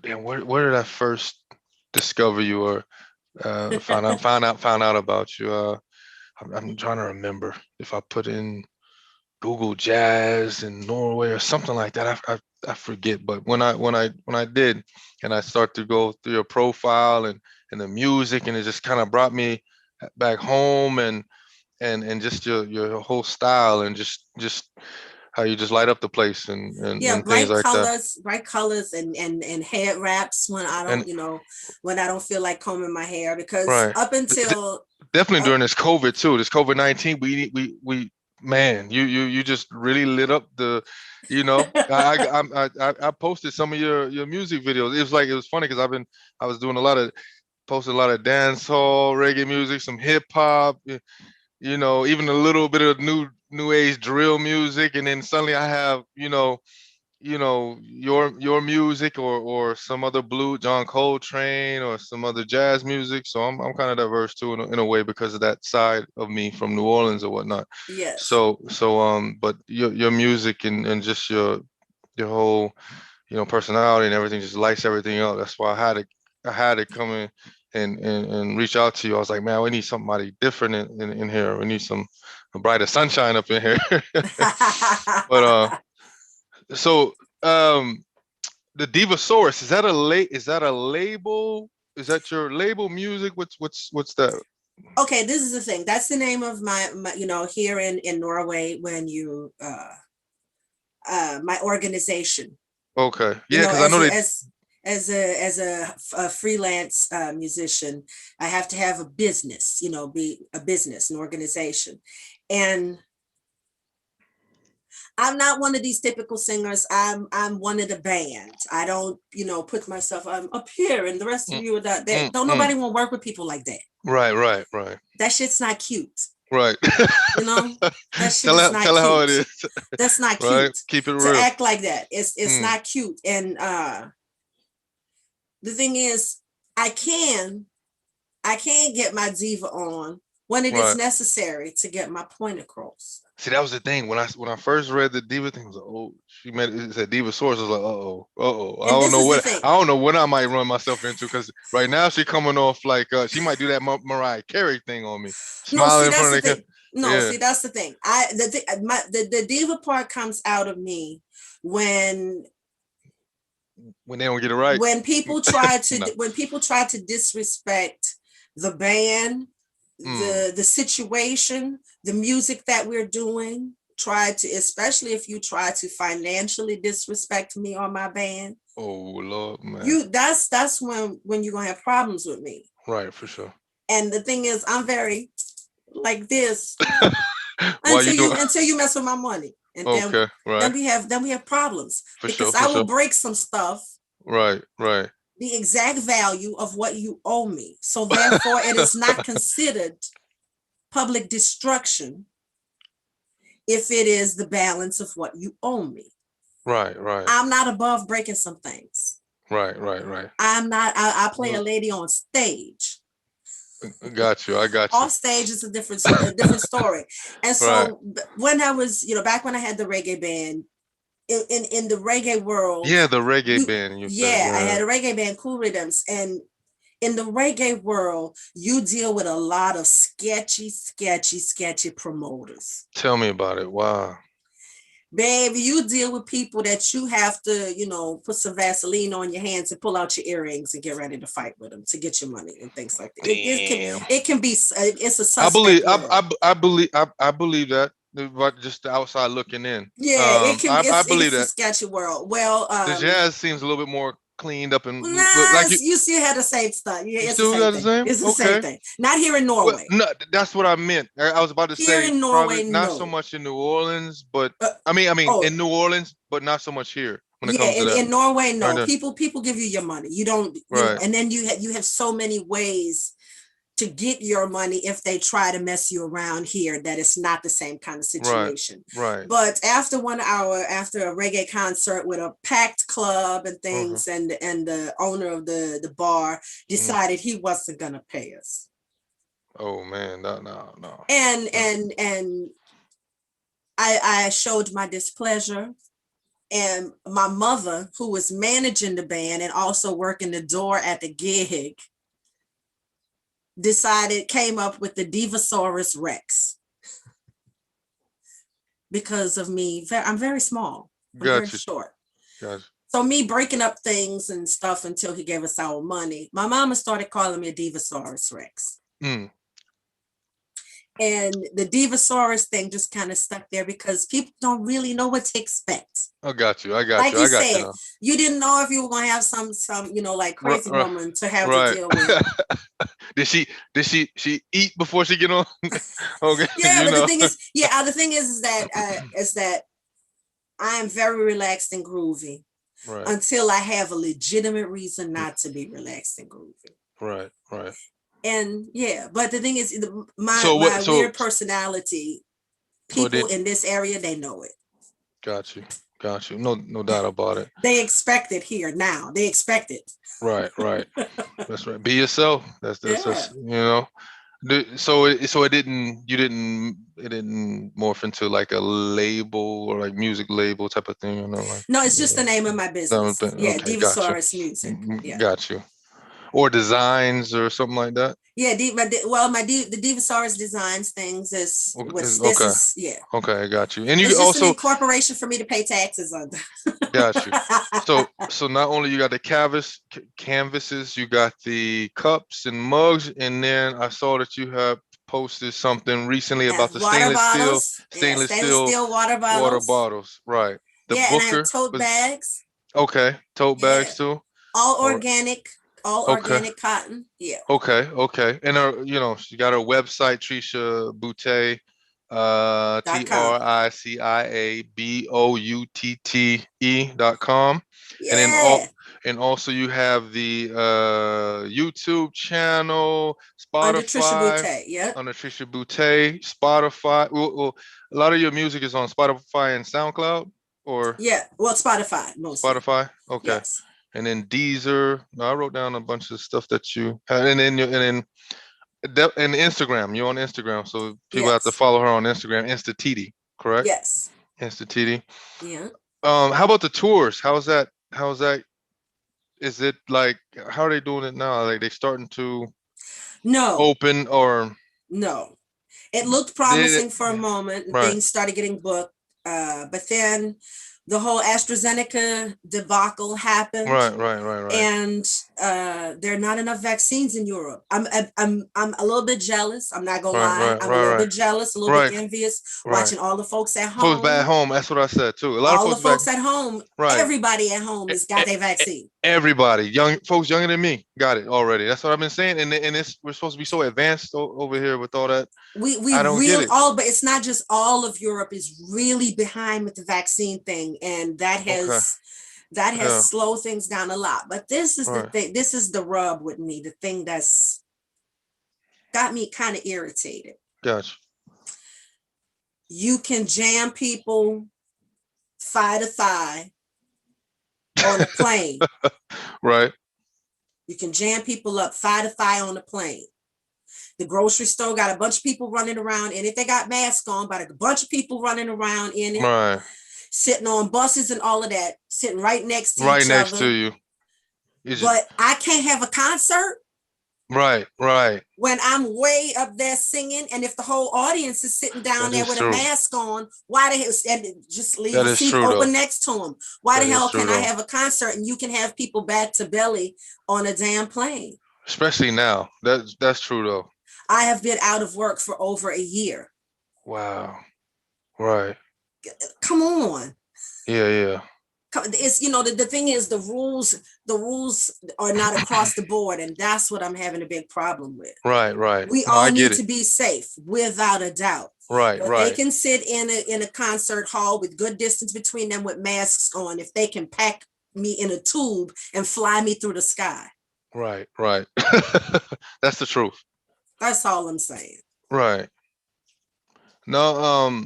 damn, where did I first discover you or found out about you? I'm trying to remember if I put in. Google Jazz in Norway or something like that. I forget, but when I did, and I start to go through your profile and the music, and it just kind of brought me back home, and just your whole style, and just how you just light up the place, Yeah, and things like that. bright colors and head wraps when I And don't, when I don't feel like combing my hair, because right, up until definitely up, during this COVID too, this COVID-19, we man, you just really lit up the, I posted some of your music videos. It was funny because I was doing posted a lot of dance hall reggae music, some hip hop, even a little bit of new age drill music, and then suddenly I have your music, or some other blue John Coltrane, or some other jazz music. So I'm kind of diverse too, in a way, because of that side of me from New Orleans or whatnot. yes, So but your music, and just your whole personality and everything just lights everything up. That's why I had to come in and reach out to you. I was like, man, we need somebody different in here. We need some brighter sunshine up in here. But so the Divasaurus, is that a label? Is that your label music? What's that? okay, this is the thing. That's the name of my here in Norway, when you my organization. Okay. You Yeah, know, because I know they. as a freelance musician, I have to have a business, be a business, an organization. And I'm not one of these typical singers. I'm one of the band. I don't, put myself, I'm up here and the rest of Mm, you are that there. mm, Don't mm. nobody want to work with people like that. Right, right, right, That shit's not cute. right. You know, that shit tell is her, not tell her how it cute. is. That's not Right. cute Keep it to real. act like that. It's Mm, not cute. And the thing is, I can I can get my diva on when it is right. necessary to get my point across. See, that was the thing when I first read the Diva thing. I was like, oh, she meant it said Diva Source. I was like, uh oh. And this is the I thing. don't know what I might run myself into, because right now she coming off like she might do that Mariah Carey thing on me, No, see, smiling in that's front the of the camera. thing. No, Yeah, see, that's the thing. The diva part comes out of me when when they don't get it right. No. when people try to disrespect the band, Mm. the situation, the music that we're doing, try to, especially if you try to financially disrespect me or my band, Oh Lord, man. you that's when you're gonna have problems with me. Right, for sure. And the thing is, I'm very like this Why you doing? until you mess with my money, and Okay, right, then we have problems, for sure, because for I will sure. break some stuff, Right, right. the exact value of what you owe me. So therefore, it is not considered public destruction if it is the balance of what you owe me. Right, right, I'm not above breaking some things. right, right, right. I'm not. I play a Well, lady on stage. I got you. I got you. Off stage is a different story. And Right. so when I was, back when I had the reggae band, in the reggae world, Yeah, the reggae band, you said. I Yeah. had a reggae band, Cool Rhythms, and in the reggae world, you deal with a lot of sketchy promoters. Tell me about it. Wow. Baby, you deal with people that you have to, put some Vaseline on your hands and pull out your earrings and get ready to fight with them to get your money and things like that. Damn. It can be, it's a I believe suspect I world. I believe that, but just the outside looking in. Yeah, it can. I believe It's a that sketchy world. Well, the jazz seems a little bit more cleaned up, and nah, like you still had the same stuff. Yeah, you it's the still same got the thing. same. It's the same Okay. thing. Not here in Well, Norway. no, that's what I meant. I was about to Here say in probably Norway, not so no. much in New Orleans, but Uh, I mean oh, in New Orleans, but not so much here when it yeah, comes to that. in Norway, Right no. there. People give you your money. You don't, Right. and then you have so many ways to get your money if they try to mess you around here, that it's not the same kind of Right. situation. Right. But after 1 hour, after a reggae concert with a packed club and Uh-huh. things, and the owner of the bar Mm. decided he wasn't gonna pay us. Oh man, no, no, no. And No. I showed my displeasure. And my mother, who was managing the band and also working the door at the gig, came up with the Divasaurus Rex. because of me. I'm very small. I'm very Gotcha. short. Gotcha. So me breaking up things and stuff until he gave us our money, my mama started calling me a Divasaurus Rex. Mm. And the Divasaurus thing just kind of stuck there because people don't really know what to expect. I got you. I got Like you. you I got said, you. you didn't know if you were going to have some, like crazy Right. woman to have to Right. deal with. Did she eat before she get on? Okay, Yeah, but the thing is that I am very relaxed and groovy Right. until I have a legitimate reason not to be relaxed and groovy. Right. Right. And yeah, but the thing is, So what? my weird personality, So it people did. in this area, they know it. Got you. Got you. No doubt about it. They expect it here now. They expect it. Right. Right. That's right. Be yourself. That's Yeah. So it didn't. It didn't morph into like a label or like music label type of thing. Like. No, it's just the name of my business. Yeah, Okay. Got you. Divasaurus Music. Yeah. Got you. Or designs or something like that. Yeah, the Divasaurus Designs things is what's this Okay. is. Yeah. Okay, I got you. And you It's just an also incorporation for me to pay taxes under. got you. So not only you got the canvases, you got the cups and mugs, and then I saw that you have posted something recently about the water bottles. stainless Stainless steel steel water water bottles. bottles. Right. The Yeah, and I have Booker tote was bags. okay. Tote Yeah. bags too. All All right. organic. All Okay. organic cotton. Yeah. Okay. And she got her website, Tricia Boutté, .com. TRICIABOUTTE.com. Yeah. And also you have the YouTube channel, Under Tricia Spotify, Boutté. Yep. under Tricia Boutté, Spotify. Well, a lot of your music is on Spotify and SoundCloud, or Yeah. Well, Spotify mostly. Spotify. Okay. Yes. And then Deezer. No, I wrote down a bunch of stuff that you had, and then Instagram. You're on Instagram, so people have to Yes. follow her on Instagram. Teedy, correct? Yes. Teedy. Yeah. How about the tours? How's that? Is it like, how are they doing it now? Like they starting to No. open or No. It looked promising for a moment, and right? things started getting booked. But then the whole AstraZeneca debacle happened. Right. And there are not enough vaccines in Europe. I'm a little bit jealous. I'm not gonna lie. I'm a little bit jealous, a little bit envious, watching all the folks at home. Folks back at home. That's what I said too. A lot all of the folks at home. Right. Everybody at home has got their vaccine. Everybody, young folks younger than me, got it already. That's what I've been saying. And we're supposed to be so advanced over here with all that. We I don't get it. But it's not just all of Europe is really behind with the vaccine thing, and that has slowed things down a lot. But this is the thing. This is the rub with me. The thing that's got me kind of irritated. Gotcha. You can jam people thigh to thigh on a plane. Right. You can jam people up thigh to thigh on a plane. The grocery store got a bunch of people running around in it. They got masks on, but a bunch of people running around in it. Right. Sitting on buses and all of that, sitting right next to each other. Right next to you. But I can't have a concert. Right. When I'm way up there singing, and if the whole audience is sitting down there with a mask on, why the hell, and just leave a seat open next to them? Why the hell can I have a concert and you can have people back to belly on a damn plane? Especially now. That's true though. I have been out of work for over a year. Wow. Right. Come on. Yeah. It's the thing is the rules are not across the board, and that's what I'm having a big problem with. Right. We all need to be safe without a doubt. Right. They can sit in a concert hall with good distance between them with masks on if they can pack me in a tube and fly me through the sky. Right. That's the truth. That's all I'm saying. Right. No,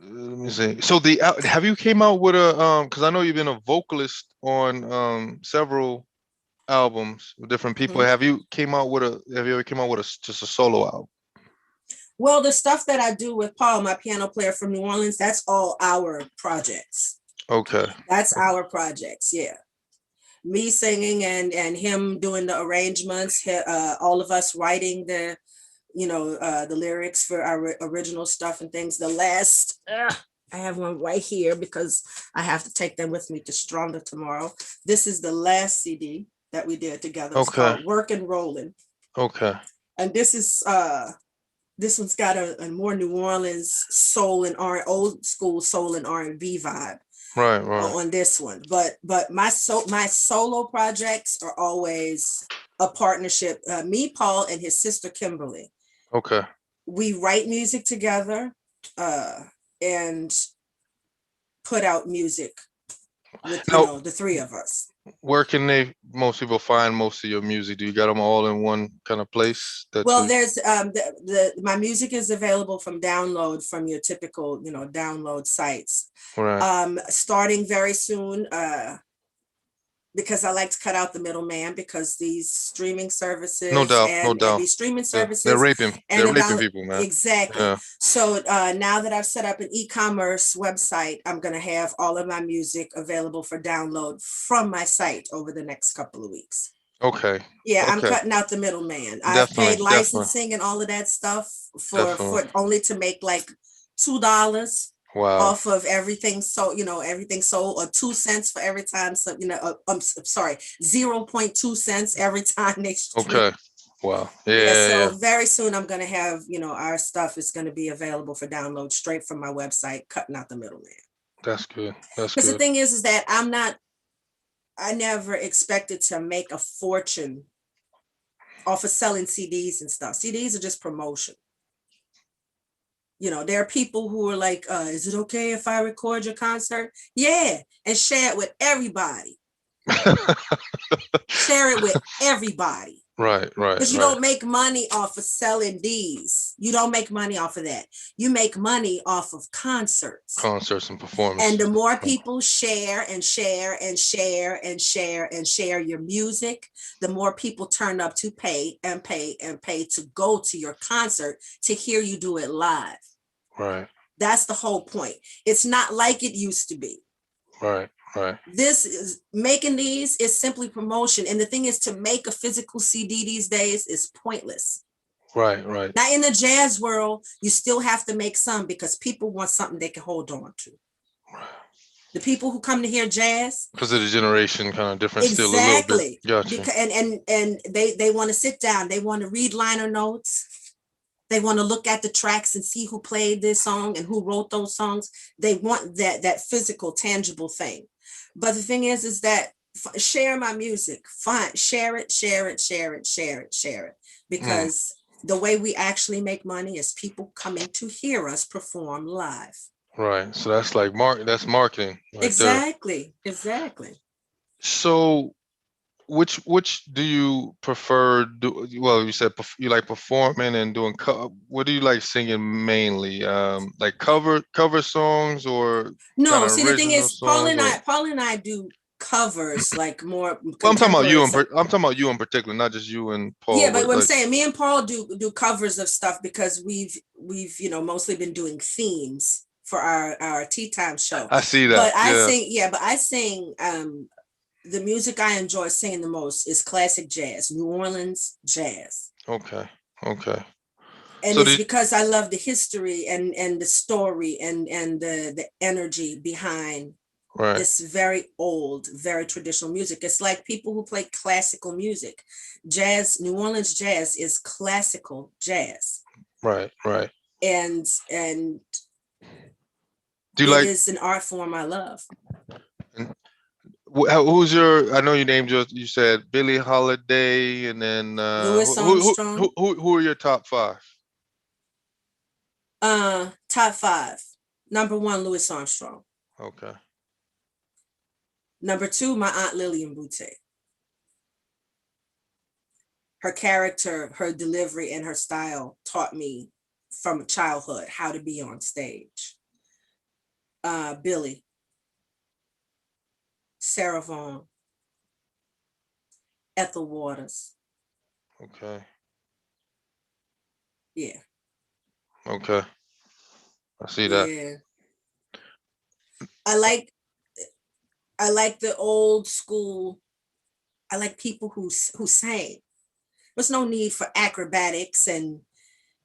let me see. So have you came out with a because I know you've been a vocalist on several albums with different people. Mm-hmm. Have you ever came out with just a solo album? Well, the stuff that I do with Paul, my piano player from New Orleans, that's all our projects. Okay. That's our projects, yeah. Me singing and him doing the arrangements, all of us writing the the lyrics for our original stuff and things. The last, I have one right here because I have to take them with me to Stronger tomorrow. This is the last CD that we did together. It's called Workin' Rollin'. Okay. And this one's got a more New Orleans soul and old school soul and R&B vibe. Right. On this one, but my solo projects are always a partnership. Me, Paul, and his sister Kimberly. Okay. We write music together and put out music with the three of us. Where can most people find most of your music? Do you got them all in one kind of place? There's my music is available from download from your typical download sites. Right. Starting very soon, because I like to cut out the middleman, because these streaming services, no doubt. and these streaming services, they're raping people, man. Exactly. Yeah. So now that I've set up an e-commerce website, I'm going to have all of my music available for download from my site over the next couple of weeks. Okay. Yeah, I'm cutting out the middleman. I've paid licensing and all of that stuff for only to make like $2. Wow. Off of everything. So, everything sold, or 2 cents for every time. So, I'm sorry, 0.2 cents every time they stream. Okay. Wow. Yeah. So very soon I'm going to have, our stuff is going to be available for download straight from my website, cutting out the middleman. That's good. Because the thing is that I never expected to make a fortune off of selling CDs and stuff. CDs are just promotion. There are people who are like, is it okay if I record your concert? Yeah, and share it with everybody. Share it with everybody. Right. Because you don't make money off of selling these. You don't make money off of that. You make money off of concerts. Concerts and performances. And the more people share and share and share and share and share your music, the more people turn up to pay and pay and pay to go to your concert to hear you do it live. Right. That's the whole point. It's not like it used to be. Right. This is making these is simply promotion. And the thing is, to make a physical CD these days is pointless. Right. Now, in the jazz world, you still have to make some, because people want something they can hold on to. Right. The people who come to hear jazz, because of the generation kind of different. Exactly. Still a little bit. Gotcha. And they want to sit down. They want to read liner notes. They want to look at the tracks and see who played this song and who wrote those songs. They want that physical, tangible thing. But the thing is that share my music. Fine, share it. Because the way we actually make money is people coming to hear us perform live. Right. So that's like that's marketing. Right. Exactly. So which do you prefer? Well, you said you like performing and doing. What do you like singing mainly? Like cover songs, or no? See, the thing is, Paul and I do covers, like more. Well, I'm talking about you. I'm talking about you in particular, not just you and Paul. Yeah, but what I'm saying, me and Paul do covers of stuff, because we've mostly been doing themes for our tea time show. I see that. But I sing. The music I enjoy singing the most is classic jazz, New Orleans jazz. Okay. And it's because I love the history and the story and the energy behind this very old, very traditional music. It's like people who play classical music. Jazz, New Orleans jazz is classical jazz. Right. And it is an art form I love. Who's your? I know you named you said Billie Holiday, and then Louis Armstrong. Who are your top 5? Top 5. Number 1, Louis Armstrong. Okay. Number 2, my Aunt Lillian Boutté. Her character, her delivery, and her style taught me from childhood how to be on stage. Billie. Sarah Vaughan, Ethel Waters. Okay. Yeah. Okay. I see that. Yeah. I like the old school. I like people who sang. There's no need for acrobatics and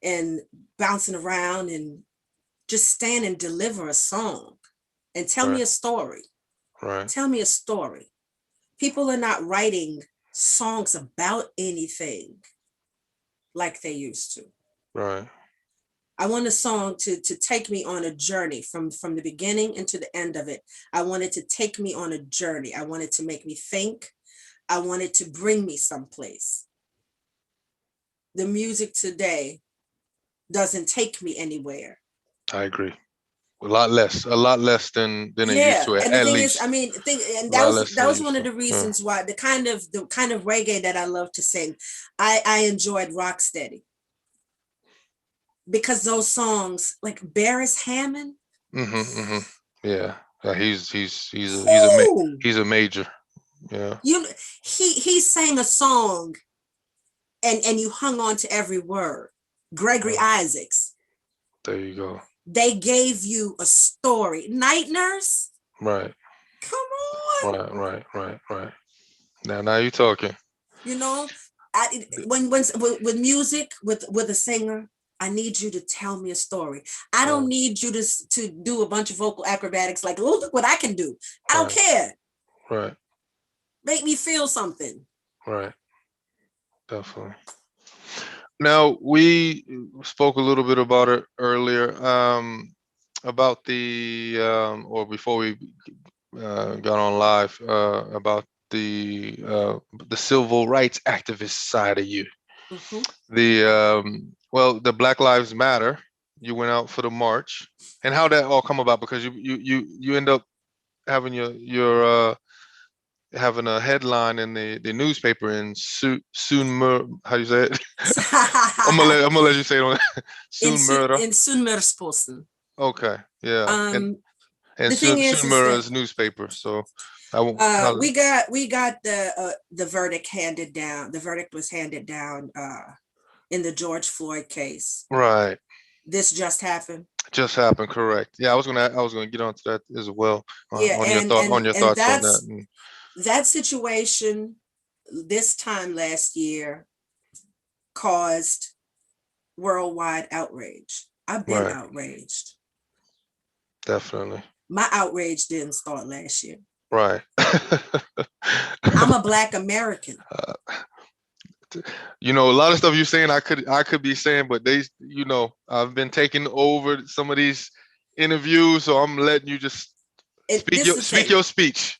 and bouncing around and just stand and deliver a song and tell me a story. Right. Tell me a story. People are not writing songs about anything like they used to. Right. I want a song to take me on a journey from the beginning into the end of it. I want it to take me on a journey. I want it to make me think. I want it to bring me someplace. The music today doesn't take me anywhere. I agree. A lot less than it used to, And the at thing least. is, I mean, and A lot less that than it was used one of to. the reasons why the kind of reggae that I love to sing. I enjoyed Rocksteady because those songs like Barris Hammond. Yeah. He's Whoo! a major. Yeah. He sang a song and you hung on to every word. Gregory Isaacs. There you go. They gave you a story. Night Nurse. Right. Come on. Right. Now you're talking. You know, when with music, with a singer, I need you to tell me a story. I don't need you to do a bunch of vocal acrobatics like, oh, look what I can do. I don't care. Right. Make me feel something. Right. Definitely. Now, we spoke a little bit about it earlier, about or before we got on live, about the civil rights activist side of you. The Black Lives Matter. You went out for the march, and how that all come about? Because you end up having your having a headline in the newspaper in how do you say it? I'm gonna let you say it on in Sunnmørsposten. Okay, yeah. And the thing is Sunnmøra's newspaper. So we got the verdict handed down. The verdict was handed down in the George Floyd case. Right. This just happened. Just happened, correct. Yeah, I was gonna get onto that as well. On your thoughts on that. That situation this time last year caused worldwide outrage. I've been outraged. Definitely. My outrage didn't start last year. Right. I'm a Black American. A lot of stuff you're saying I could be saying, but I've been taking over some of these interviews, so I'm letting you just speak your speech.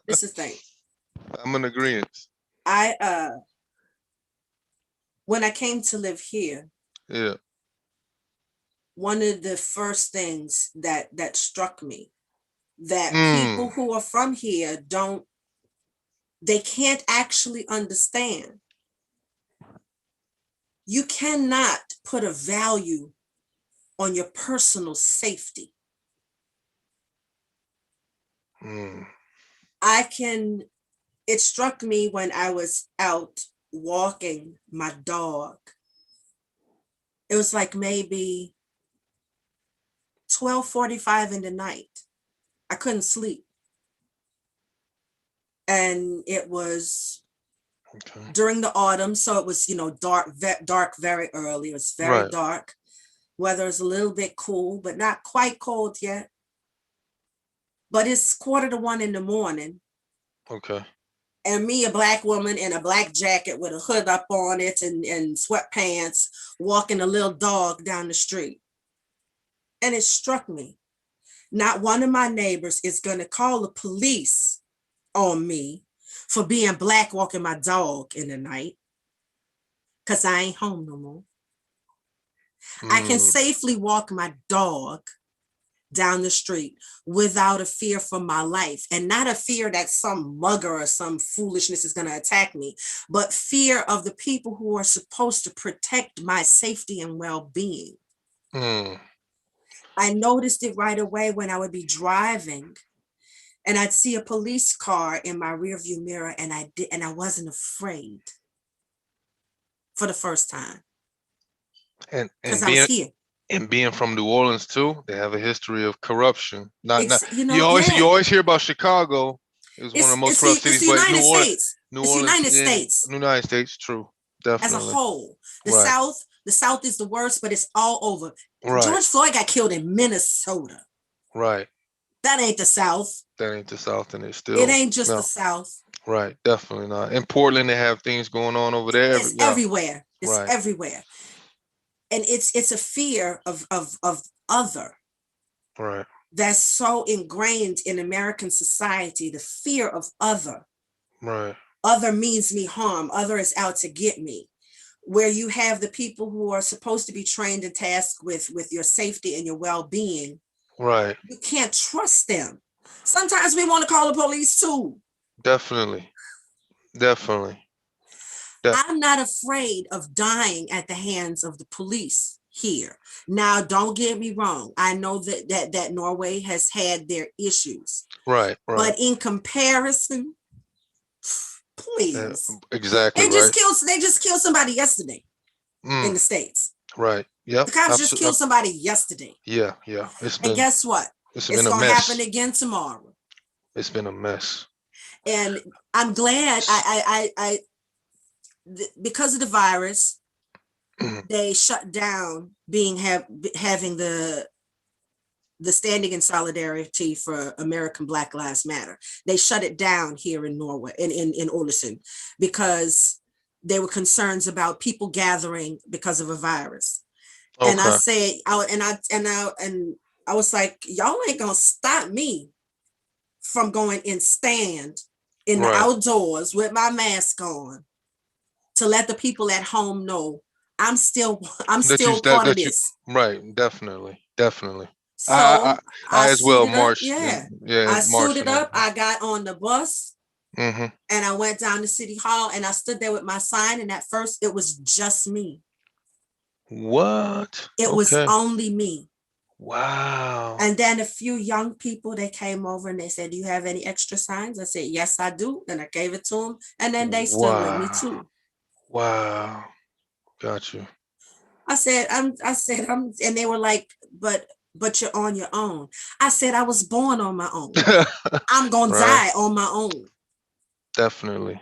This is the thing. I'm in agreement. When I came to live here, one of the first things that struck me, that people who are from here they can't actually understand. You cannot put a value on your personal safety. It struck me when I was out walking my dog. It was like maybe 12:45 in the night. I couldn't sleep. And it was during the autumn, so it was, dark very early. It was very dark. Weather is a little bit cool, but not quite cold yet. But it's 1:45 in the morning. Okay. And me, a Black woman in a black jacket with a hood up on it and sweatpants, walking a little dog down the street. And it struck me. Not one of my neighbors is going to call the police on me for being Black walking my dog in the night, because I ain't home no more. I can safely walk my dog down the street without a fear for my life, and not a fear that some mugger or some foolishness is going to attack me, but fear of the people who are supposed to protect my safety and well-being. I noticed it right away when I would be driving and I'd see a police car in my rearview mirror, and I wasn't afraid for the first time. And I was here. And being from New Orleans too, they have a history of corruption. You always hear about Chicago. It was one of the most corrupt cities, but New Orleans, United States, United States, true, definitely. As a whole, the South The South is the worst, but it's all over. Right. George Floyd got killed in Minnesota. Right. That ain't the South. That ain't the South, and it's still. It ain't just the South. Right. Definitely not. In Portland, they have things going on over there. It's everywhere. It's right. everywhere. And it's a fear of other. Right. That's so ingrained in American society, the fear of other. Right. Other means me harm. Other is out to get me. Where you have the people who are supposed to be trained and tasked with your safety and your well-being. Right. You can't trust them. Sometimes we want to call the police too. Definitely. I'm not afraid of dying at the hands of the police here. Now, don't get me wrong. I know that Norway has had their issues. Right. But in comparison, please. Exactly. They just killed somebody yesterday in the States. Right. Yep. The cops just killed somebody yesterday. Yeah. And guess what? It's going to happen again tomorrow. It's been a mess. And I'm glad I because of the virus, they shut down having the standing in solidarity for American Black Lives Matter. They shut it down here in Norway, in Ålesund, because there were concerns about people gathering because of a virus. Okay. And I said, I was like, y'all ain't gonna stop me from going and stand in the outdoors with my mask on to let the people at home know I'm still part of this. Right, definitely. So I as well marched. I suited up. I got on the bus and I went down to City Hall and I stood there with my sign. And at first it was just me. What? It was only me. Wow. And then a few young people, they came over and they said, do you have any extra signs? I said, yes, I do. And I gave it to them. And then they stood with me too. Wow. Got you. I said, and they were like, but you're on your own. I said, I was born on my own. I'm going to die on my own. Definitely.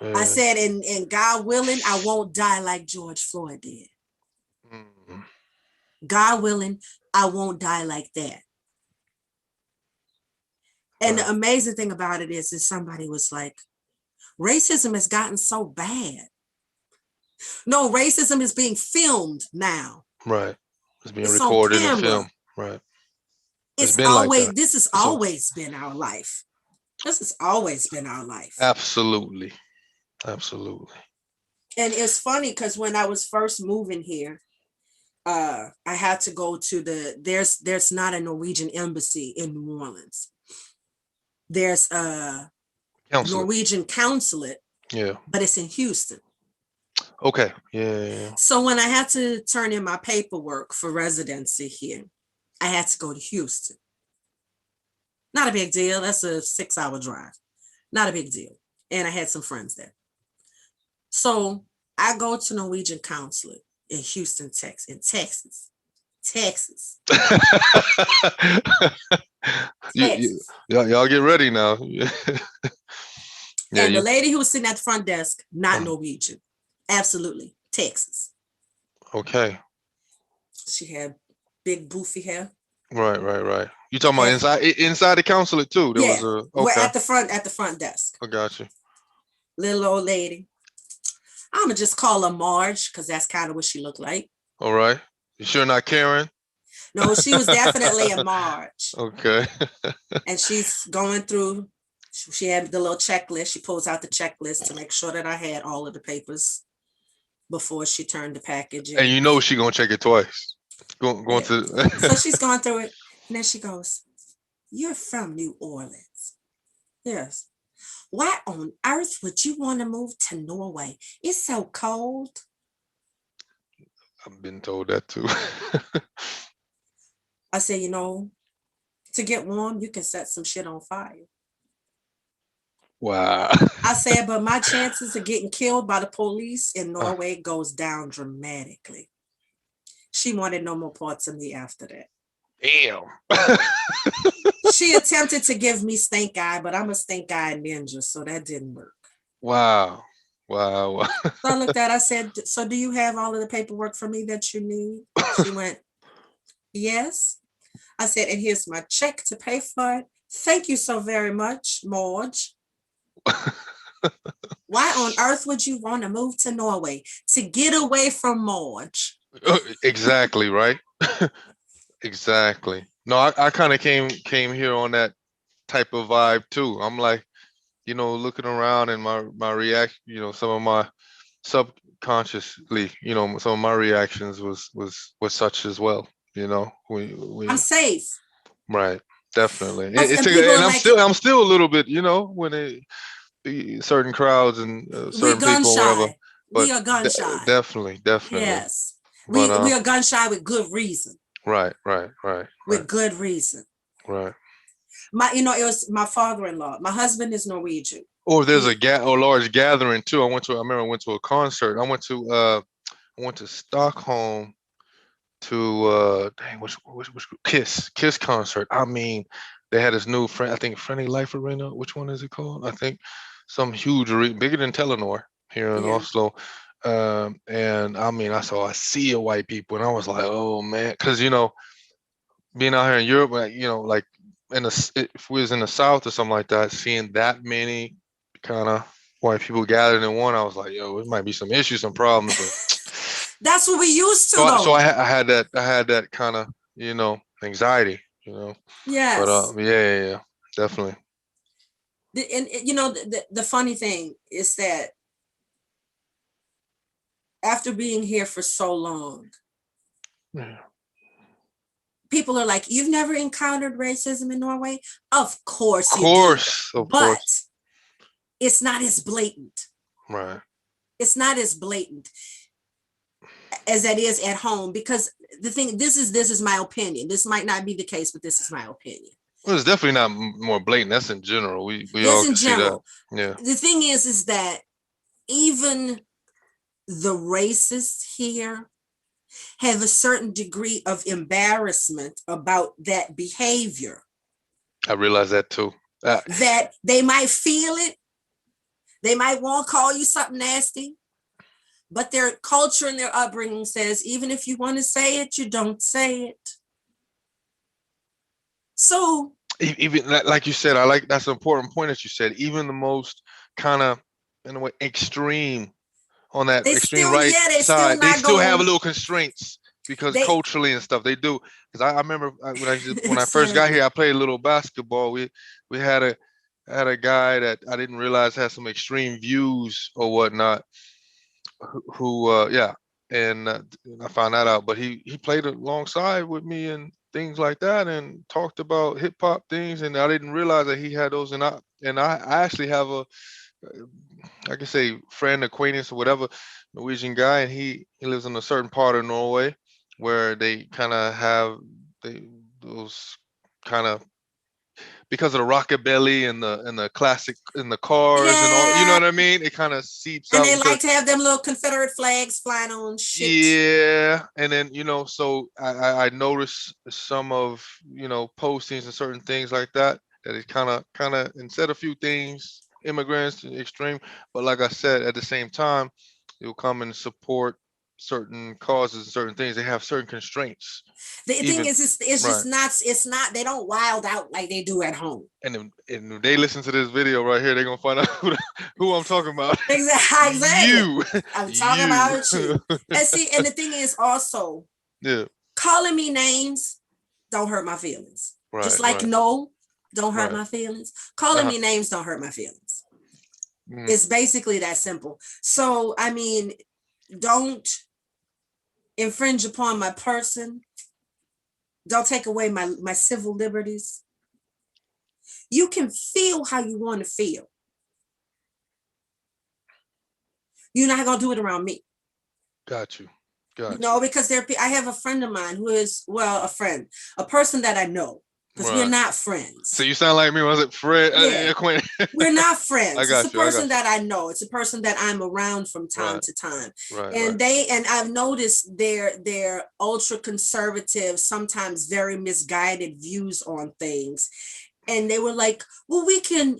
Yeah. I said, and God willing, I won't die like George Floyd did. God willing, I won't die like that. And the amazing thing about it is somebody was like, racism has gotten so bad. No, racism is being filmed now. Right. It's being recorded and filmed. Right. This has always been our life. This has always been our life. Absolutely. And it's funny because when I was first moving here, I had to go to there's not a Norwegian embassy in New Orleans. There's a Norwegian consulate. Yeah. But it's in Houston. Okay. Yeah. So when I had to turn in my paperwork for residency here, I had to go to Houston. Not a big deal. That's a 6-hour drive. Not a big deal. And I had some friends there. So I go to Norwegian consulate in Houston, Texas. Y'all get ready now. And the lady who was sitting at the front desk, not Norwegian. Absolutely. Texas. Okay. She had big boofy hair. Right. You talking about inside the consulate too? We're at the front desk. I got you. Little old lady. I'm gonna just call her Marge because that's kind of what she looked like. All right. You sure not Karen? No, she was definitely a Marge. Okay. And she's going through. She had the little checklist. She pulls out the checklist to make sure that I had all of the papers before she turned the package in. And you know she's gonna check it twice. Going to. So she's going through it, and then she goes, "You're from New Orleans." Yes. Why on earth would you want to move to Norway? It's so cold. I've been told that too. I said, to get warm, you can set some shit on fire. Wow. I said, but my chances of getting killed by the police in Norway goes down dramatically. She wanted no more parts of me after that. Damn. She attempted to give me stink eye, but I'm a stink eye ninja, so that didn't work. Wow. Wow. So I looked at her, I said, so do you have all of the paperwork for me that you need? She went, yes. I said, and here's my check to pay for it. Thank you so very much, Morge. Why on earth would you want to move to Norway? To get away from Morge. Exactly, right? Exactly. No, I kind of came here on that type of vibe too. I'm like, looking around and my reaction, some of my subconsciously, some of my reactions was such as well. I'm safe. Right, definitely. And people And are like, I'm still a little bit, when certain crowds and we're certain gun people, whatever. shy. But We are gun shy. definitely, Yes. But We are gun shy with good reason. right, With good reason. right. It was my father-in-law. My husband is Norwegian. Or there's a large gathering too. I remember I went to a concert. I went to Stockholm to dang, which Kiss concert. I mean, they had this new friend, I think Friendly Life Arena. Which one is it called? I think some huge arena, bigger than Telenor here in Oslo. And I mean, I saw a sea of white people, and I was like, oh man, because being out here in Europe, like if we was in the South or something like that, seeing that many kind of white people gathered in one, I was like, yo, it might be some issues, some problems. But that's what we used to, so though. I had that kind of anxiety, Yes. But yeah, definitely. And the funny thing is that after being here for so long, Yeah. people are like, you've never encountered racism in Norway? Of course you do. But it's not as blatant. Right. It's not as blatant as that is at home, because the thing, this is my opinion. This might not be the case, but this is my opinion. Well, it's definitely not more blatant. That's in general. We That's all in can general. See that. Yeah. The thing is that even the racists here have a certain degree of embarrassment about that behavior. I realize that too. That they might feel it. They might want to call you something nasty, but their culture and their upbringing says, even if you want to say it, you don't say it. So even like you said, that's an important point that you said. Even the most kind of, in a way, extreme on that extreme right side, they still have a little constraints because culturally and stuff they do. Because I remember when I first got here, I played a little basketball. We had a guy that I didn't realize had some extreme views or whatnot. And I found that out. But he played alongside with me and things like that, and talked about hip hop things. And I didn't realize that he had those. And I actually have I can say friend, acquaintance, or whatever, Norwegian guy, and he lives in a certain part of Norway where they kind of have those kind of, because of the rockabilly and the classic and the cars and all, you know what I mean? It kind of seeps out. And they like to have them little Confederate flags flying on shit. Yeah, and then so I noticed some of postings and certain things like that it kind of and said a few things, immigrants extreme, but like I said, at the same time, you'll come and support certain causes and certain things. They have certain constraints. The thing is, it's just not, they don't wild out like they do at home. And if they listen to this video right here, they're gonna find out who I'm talking about. Exactly. You. I'm talking about you. And the thing is also, calling me names don't hurt my feelings. Right, just like no, don't hurt my feelings. Calling me names don't hurt my feelings. It's basically that simple. So I mean, don't infringe upon my person. Don't take away my civil liberties. You can feel how you want to feel. You're not going to do it around me. Got you. No, because I have a friend of mine who is, a person that I know, because we're not friends. So you sound like me. Was it Fred? Yeah. We're not friends. It's a person that I know. It's a person that I'm around from time to time. And I've noticed their ultra conservative, sometimes very misguided views on things. And they were like, well, we can,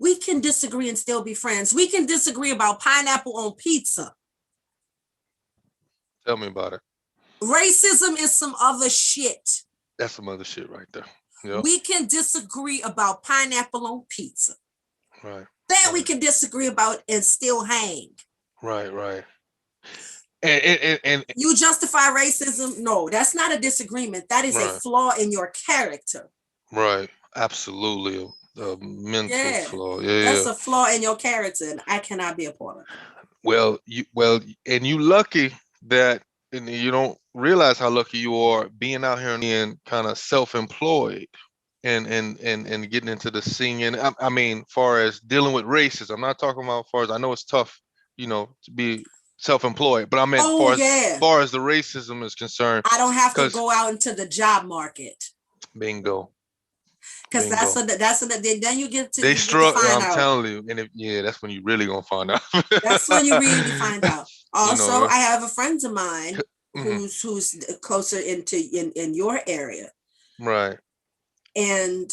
We can disagree and still be friends. We can disagree about pineapple on pizza. Tell me about it. Racism is some other shit. That's some other shit right there. Yep. We can disagree about pineapple on pizza. Right. That we can disagree about and still hang. Right. And you justify racism? No, that's not a disagreement. That is a flaw in your character. Right. Absolutely. A mental flaw. Yeah. That's a flaw in your character, and I cannot be a part of it. Well, you lucky that, and you don't realize how lucky you are being out here and being kind of self-employed and getting into the singing. I mean, far as dealing with racism, I'm not talking about far as I know it's tough, to be self-employed, but I meant far as the racism is concerned. I don't have to go out into the job market. Bingo. Because then you get to they struggle. I'm telling you, and that's when you really gonna find out. That's when you really find out. Also, I have a friend of mine who's closer in your area, right? And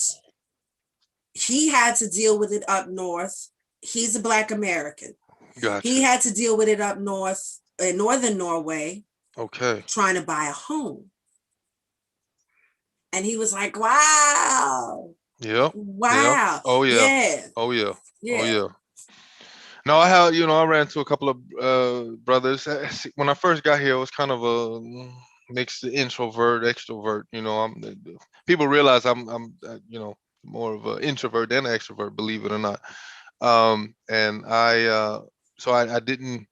he had to deal with it up north. He's a Black American. Gotcha. He had to deal with it up north in northern Norway. Okay. Trying to buy a home. And he was like, wow. Yep. Wow. Yep. Oh yeah. Yeah. Oh yeah. Yeah. Oh yeah. No, I ran into a couple of brothers. When I first got here, it was kind of a mixed introvert, extrovert. People realize I'm more of an introvert than an extrovert, believe it or not. And I didn't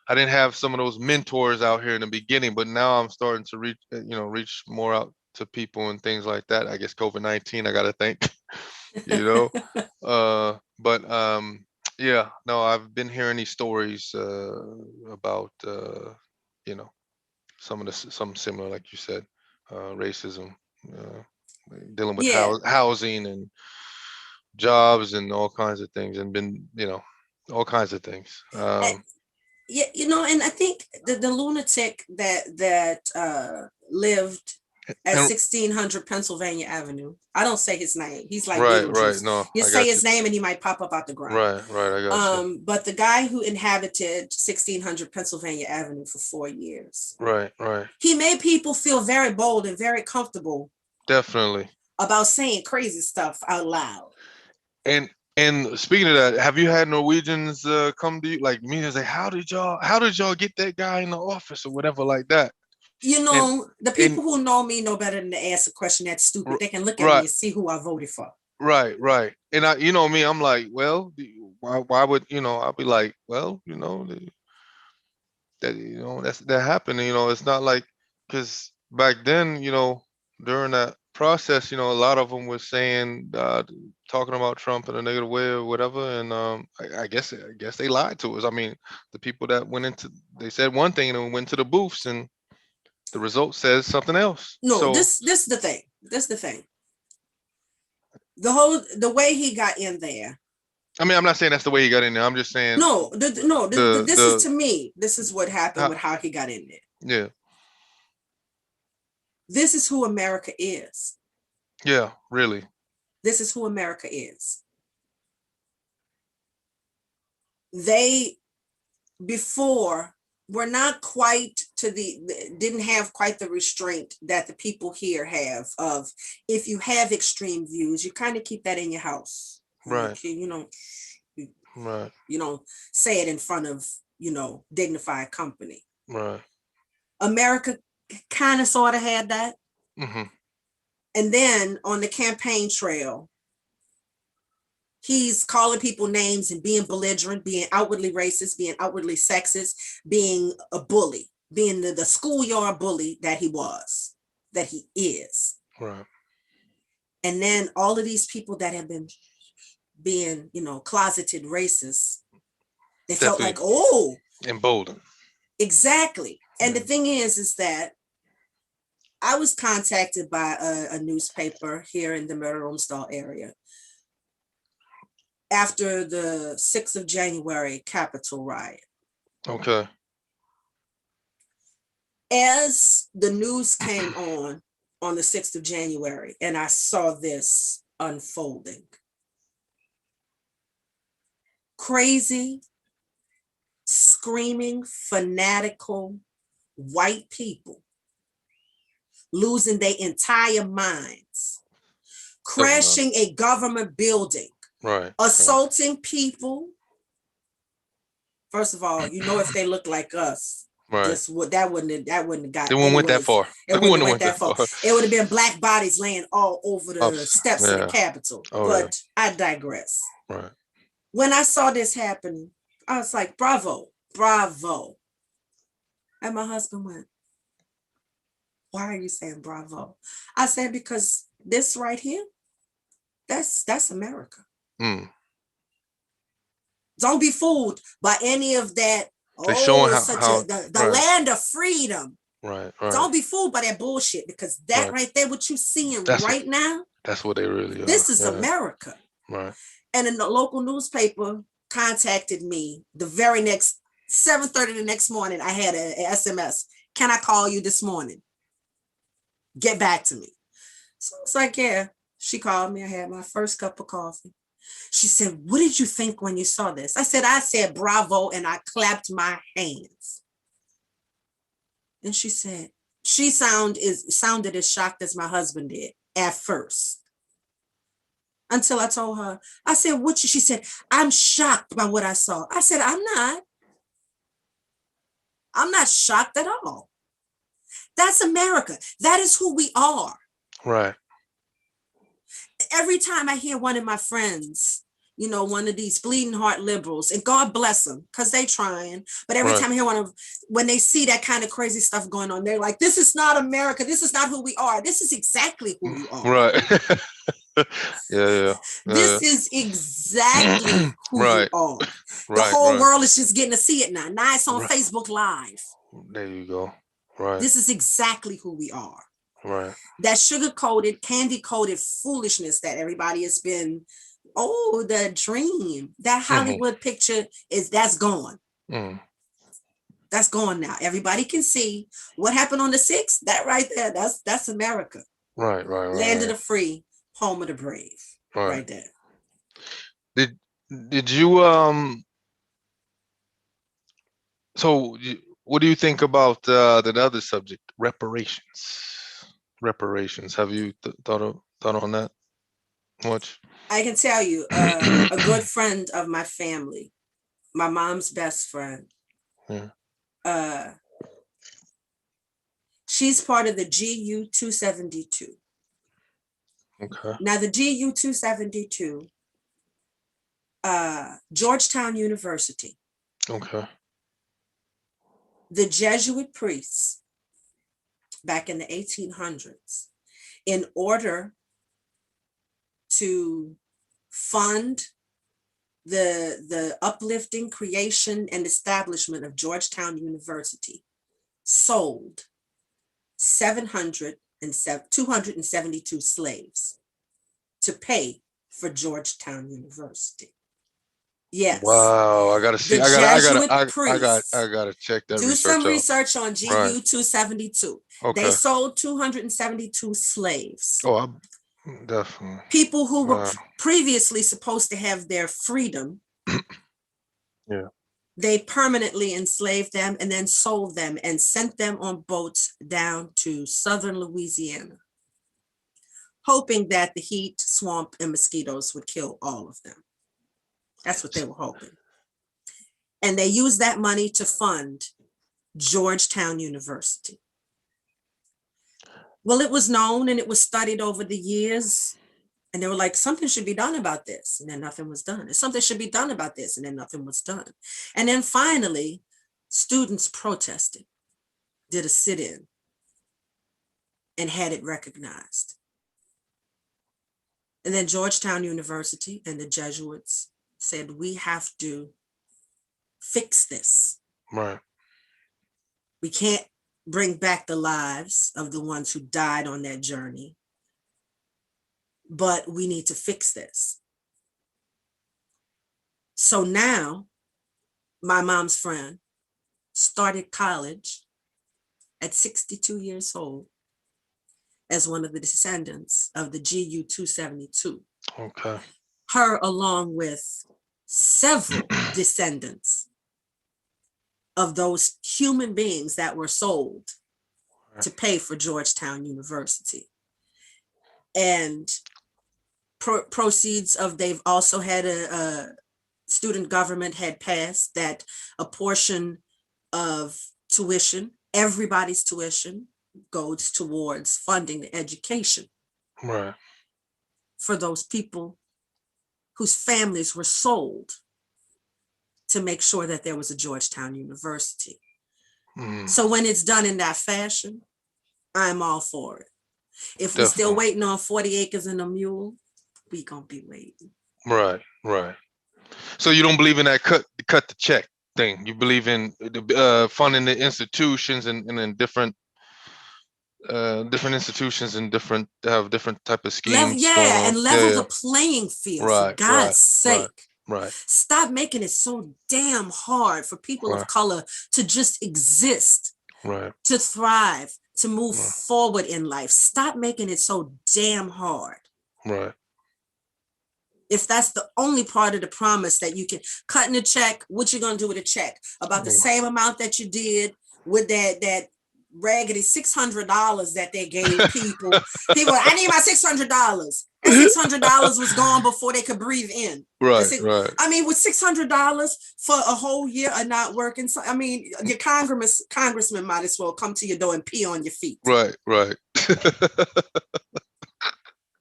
have some of those mentors out here in the beginning, but now I'm starting to reach more out to people and things like that. I guess COVID-19, I gotta think, but yeah, no, I've been hearing these stories about some similar, like you said, racism, dealing with housing and jobs and all kinds of things, and been all kinds of things. Yeah, and I think the lunatic that lived at 1600 Pennsylvania Avenue. I don't say his name. He's like right. No, you say his name and he might pop up out the ground. Right. I got you. But the guy who inhabited 1600 Pennsylvania Avenue for 4 years. Right. He made people feel very bold and very comfortable. Definitely. About saying crazy stuff out loud. And speaking of that, have you had Norwegians come to you like me and say, how did y'all get that guy in the office or whatever like that? The people who know me know better than to ask a question that's stupid. They can look at me and see who I voted for. Right. And I, me, I'm like, well, why would I'll be like, well, that happened. It's not like, because back then, during that process, a lot of them were saying, talking about Trump in a negative way or whatever, and I guess they lied to us. I mean, the people that they said one thing and then went to the booths, and the result says something else. No, this is the thing. The way he got in there. I mean, I'm not saying that's the way he got in there. I'm just saying. This is, to me, this is what happened with how he got in there. Yeah. This is who America is. Yeah, really. This is who America is. They, before, were not quite didn't have quite the restraint that the people here have of, if you have extreme views, you kind of keep that in your house. Right. Right. Say it in front of, dignified company. Right. America kind of sort of had that. Mm-hmm. And then on the campaign trail, he's calling people names and being belligerent, being outwardly racist, being outwardly sexist, being a bully, being the schoolyard bully that he is. Right. And then all of these people that have been being, closeted racists, they felt like, oh. Emboldened. Exactly. And the thing is that I was contacted by a newspaper here in the Møre area after the 6th of January Capitol riot. Okay. As the news came on the 6th of January, and I saw this unfolding, crazy, screaming, fanatical white people losing their entire minds, crashing a government building, right, assaulting people. First of all, if they look like us, right. that wouldn't have got They wouldn't went that far. It wouldn't have went that far. It would have been black bodies laying all over the steps of the Capitol. But I digress. Right. When I saw this happening, I was like, bravo, bravo. And my husband went, why are you saying bravo? I said, because this right here, that's America. Mm. Don't be fooled by any of that. They're showing the land of freedom. Right. Don't be fooled by that bullshit, because that right there, what you seeing right now, that's what they really are. This is America. Right. And then the local newspaper contacted me the very next 7:30 the next morning. I had a SMS. Can I call you this morning? Get back to me. So it's like, yeah. She called me. I had my first cup of coffee. She said, what did you think when you saw this? I said bravo, and I clapped my hands. And she said, she sounded as shocked as my husband did at first. Until I told her, I said, what? She said, I'm shocked by what I saw. I said, I'm not shocked at all. That's America. That is who we are. Right. Every time I hear one of my friends, one of these bleeding heart liberals, and God bless them, because they trying, but every time I hear one of, when they see that kind of crazy stuff going on, they're like, this is not America. This is not who we are. This is exactly who we are. Right. Yeah. This is exactly who we are. The whole world is just getting to see it now. Now it's on Facebook Live. There you go. Right. This is exactly who we are. Right. That sugar-coated, candy-coated foolishness that everybody has been, the dream. That Hollywood picture that's gone. Mm. That's gone now. Everybody can see what happened on the 6th. That right there, that's America. Right. Land of the free, home of the brave. Right there. Did you so what do you think about that other subject, reparations? Have you thought on that much? I can tell you, a good friend of my family, my mom's best friend, she's part of the GU 272. Okay. Now the GU 272, Georgetown University. Okay. The Jesuit priests back in the 1800s, in order to fund the uplifting, creation, and establishment of Georgetown University, sold 272 slaves to pay for Georgetown University. Yes. Wow, I gotta see. I gotta check that. Do some research on GU 272. Okay. They sold 272 slaves. Oh, definitely. People who were previously supposed to have their freedom. Yeah. They permanently enslaved them and then sold them and sent them on boats down to southern Louisiana, hoping that the heat, swamp, and mosquitoes would kill all of them. That's what they were hoping. And they used that money to fund Georgetown University. Well, it was known and it was studied over the years. And they were like, something should be done about this. And then nothing was done. Something should be done about this. And then nothing was done. And then finally, students protested, did a sit-in, and had it recognized. And then Georgetown University and the Jesuits said, we have to fix this. Right. We can't bring back the lives of the ones who died on that journey, but we need to fix this. So now my mom's friend started college at 62 years old as one of the descendants of the GU 272. Okay. Her, along with several descendants of those human beings that were sold to pay for Georgetown University. And proceeds of, they've also had a student government had passed that a portion of tuition, everybody's tuition, goes towards funding the education for those people whose families were sold to make sure that there was a Georgetown University. So when it's done in that fashion, I'm all for it. If we're still waiting on 40 acres and a mule, we gonna be waiting. Right. So you don't believe in that cut the check thing. You believe in funding the institutions and in different institutions and have different type of schemes. And level the playing field, for God's sake. Right. Stop making it so damn hard for people of color to just exist, to thrive, to move forward in life. Stop making it so damn hard. Right. If that's the only part of the promise that you can cut in a check, what you gonna do with a check? About the same amount that you did with that raggedy $600 that they gave people. People, I need my $600. $600 was gone before they could breathe in. Right. I mean, with $600 for a whole year of not working, so I mean, your congressman might as well come to your door and pee on your feet. Right.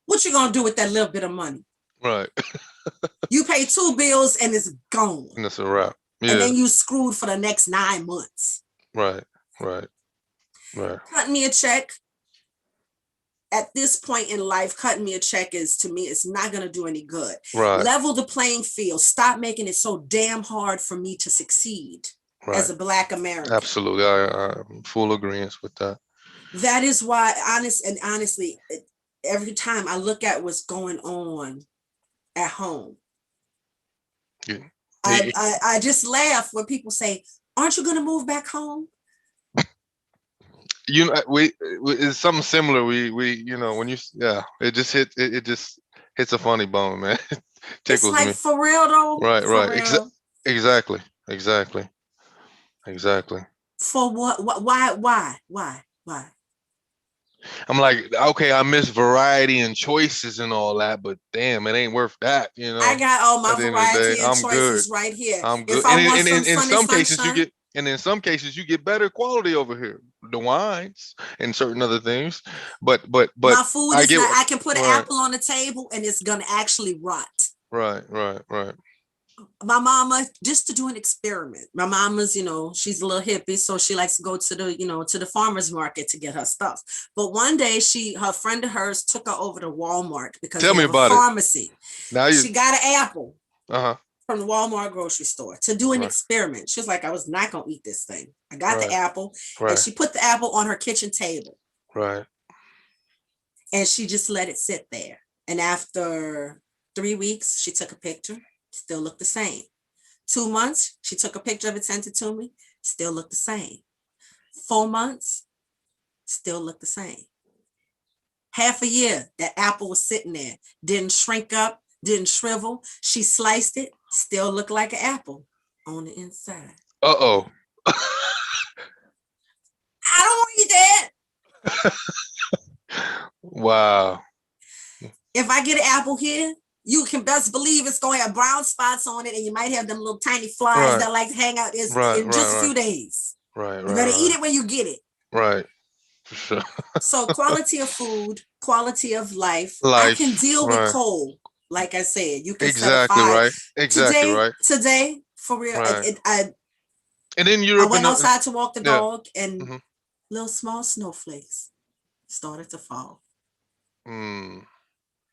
What you gonna do with that little bit of money? Right. You pay 2 bills and it's gone. And it's a wrap. Yeah. And then you screwed for the next 9 months. Right. Cutting me a check. At this point in life, cutting me a check is, to me, it's not going to do any good. Right. Level the playing field. Stop making it so damn hard for me to succeed as a Black American. Absolutely. I'm full agreement with that. That is why, honestly, every time I look at what's going on at home, I just laugh when people say, aren't you going to move back home? You know, it's something similar. We when you it just hits a funny bone, man. It tickles it's like me. For real though. Right. Exactly. For what? Why? I'm like, okay, I miss variety and choices and all that, but damn, it ain't worth that, you know. I got all my At the end of the variety day, and I'm choices good. right here. I'm good. If I want And in some cases sunshine, you get, and in some cases you get better quality over here, the wines and certain other things. But my food is not. I can put an apple on the table and it's gonna actually rot. Right. My mama, just to do an experiment. My mama's, she's a little hippie, so she likes to go to the farmer's market to get her stuff. But one day, her friend of hers took her over to Walmart because Tell me about a pharmacy. Now she got an apple from the Walmart grocery store to do an Right. experiment. She was like, I was not gonna eat this thing. I got the apple, Right. and she put the apple on her kitchen table. Right. And she just let it sit there. And after 3 weeks, she took a picture. Still looked the same. 2 months, she took a picture of it, sent it to me. Still looked the same. 4 months, still looked the same. Half a year, that apple was sitting there. Didn't shrink up, didn't shrivel. She sliced it, still looked like an apple on the inside. Uh-oh. I don't want to eat that. Wow. If I get an apple here, you can best believe it's going to have brown spots on it, and you might have them little tiny flies that like to hang out in just a few days. Right. You better eat it when you get it. Right. For sure. So quality of food, quality of life. I can deal with cold. Like I said, you can exactly right. Today, for real, right. And then I went outside to walk the dog, and little small snowflakes started to fall.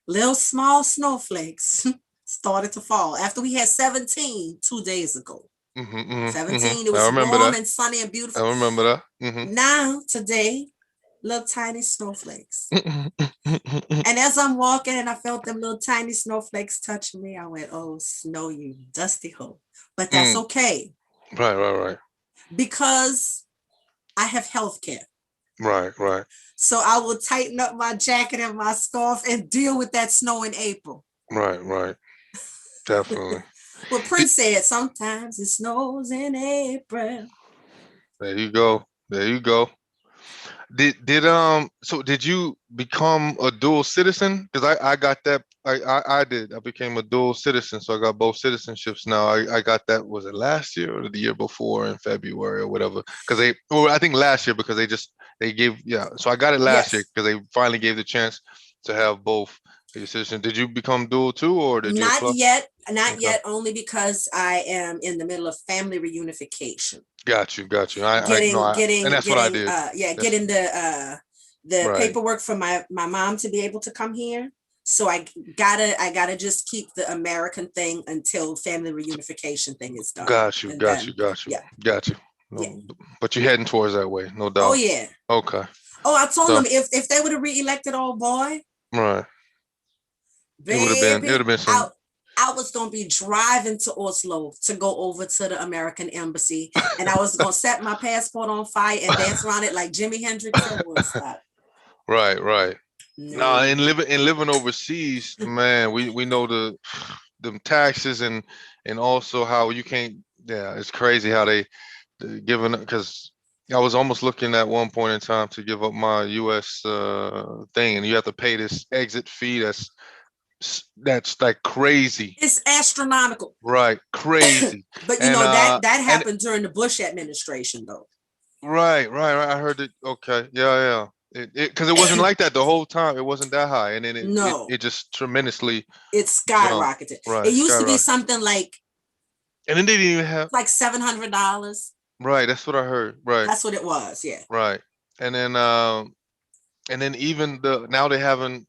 Little small snowflakes started to fall after we had 17 2 days ago. 17, it was warm and sunny and beautiful. I remember that. Now, today, little tiny snowflakes. And as I'm walking and I felt them little tiny snowflakes touching me, I went, oh, snow, you dusty hoe. But that's okay. Right. Because I have health care. Right. So I will tighten up my jacket and my scarf and deal with that snow in April. Right. Definitely. Well, Prince said, sometimes it snows in April. There you go. There you go. So did you become a dual citizen? Because I got that I did. I became a dual citizen, so I got both citizenships now. I got that, was it last year or the year before in February or whatever? Because I think last year, because they gave, yeah. So I got it last year Yes. because they finally gave the chance to have both your citizen. Did you become dual too, or did you Not apply? yet, not Okay, yet, only because I am in the middle of family reunification. got you. I no, and that's what I did. That's Getting the right. paperwork for my mom to be able to come here. So I gotta just keep the American thing until family reunification thing is done. Got you, And got you, then, got you, yeah, got you. yeah. No, but you're heading towards that way, no Oh doubt. yeah. Okay. Oh, I told So them if they would have reelected old boy, right. It would baby, have been some I was gonna be driving to Oslo to go over to the American embassy, and I was gonna set my passport on fire and dance around it like Jimi Hendrix at Woodstock. right, right. Nah, No, and living overseas, man, we know the taxes and also how you can't, yeah, it's crazy how they giving, because I was almost looking at one point in time to give up my US thing, and you have to pay this exit fee that's like crazy. it's astronomical. Right, crazy. But you And know that uh that and happened during the Bush administration, though. right. I heard it. Okay, yeah. Because it wasn't like that the whole time. It wasn't that high, and then No, it just tremendously it jumped. skyrocketed. It Right, used to be skyrocket. something And then they didn't even have. like $700. Right, that's what I heard. Right, That's what it was. Yeah, right. And then even the now they haven't.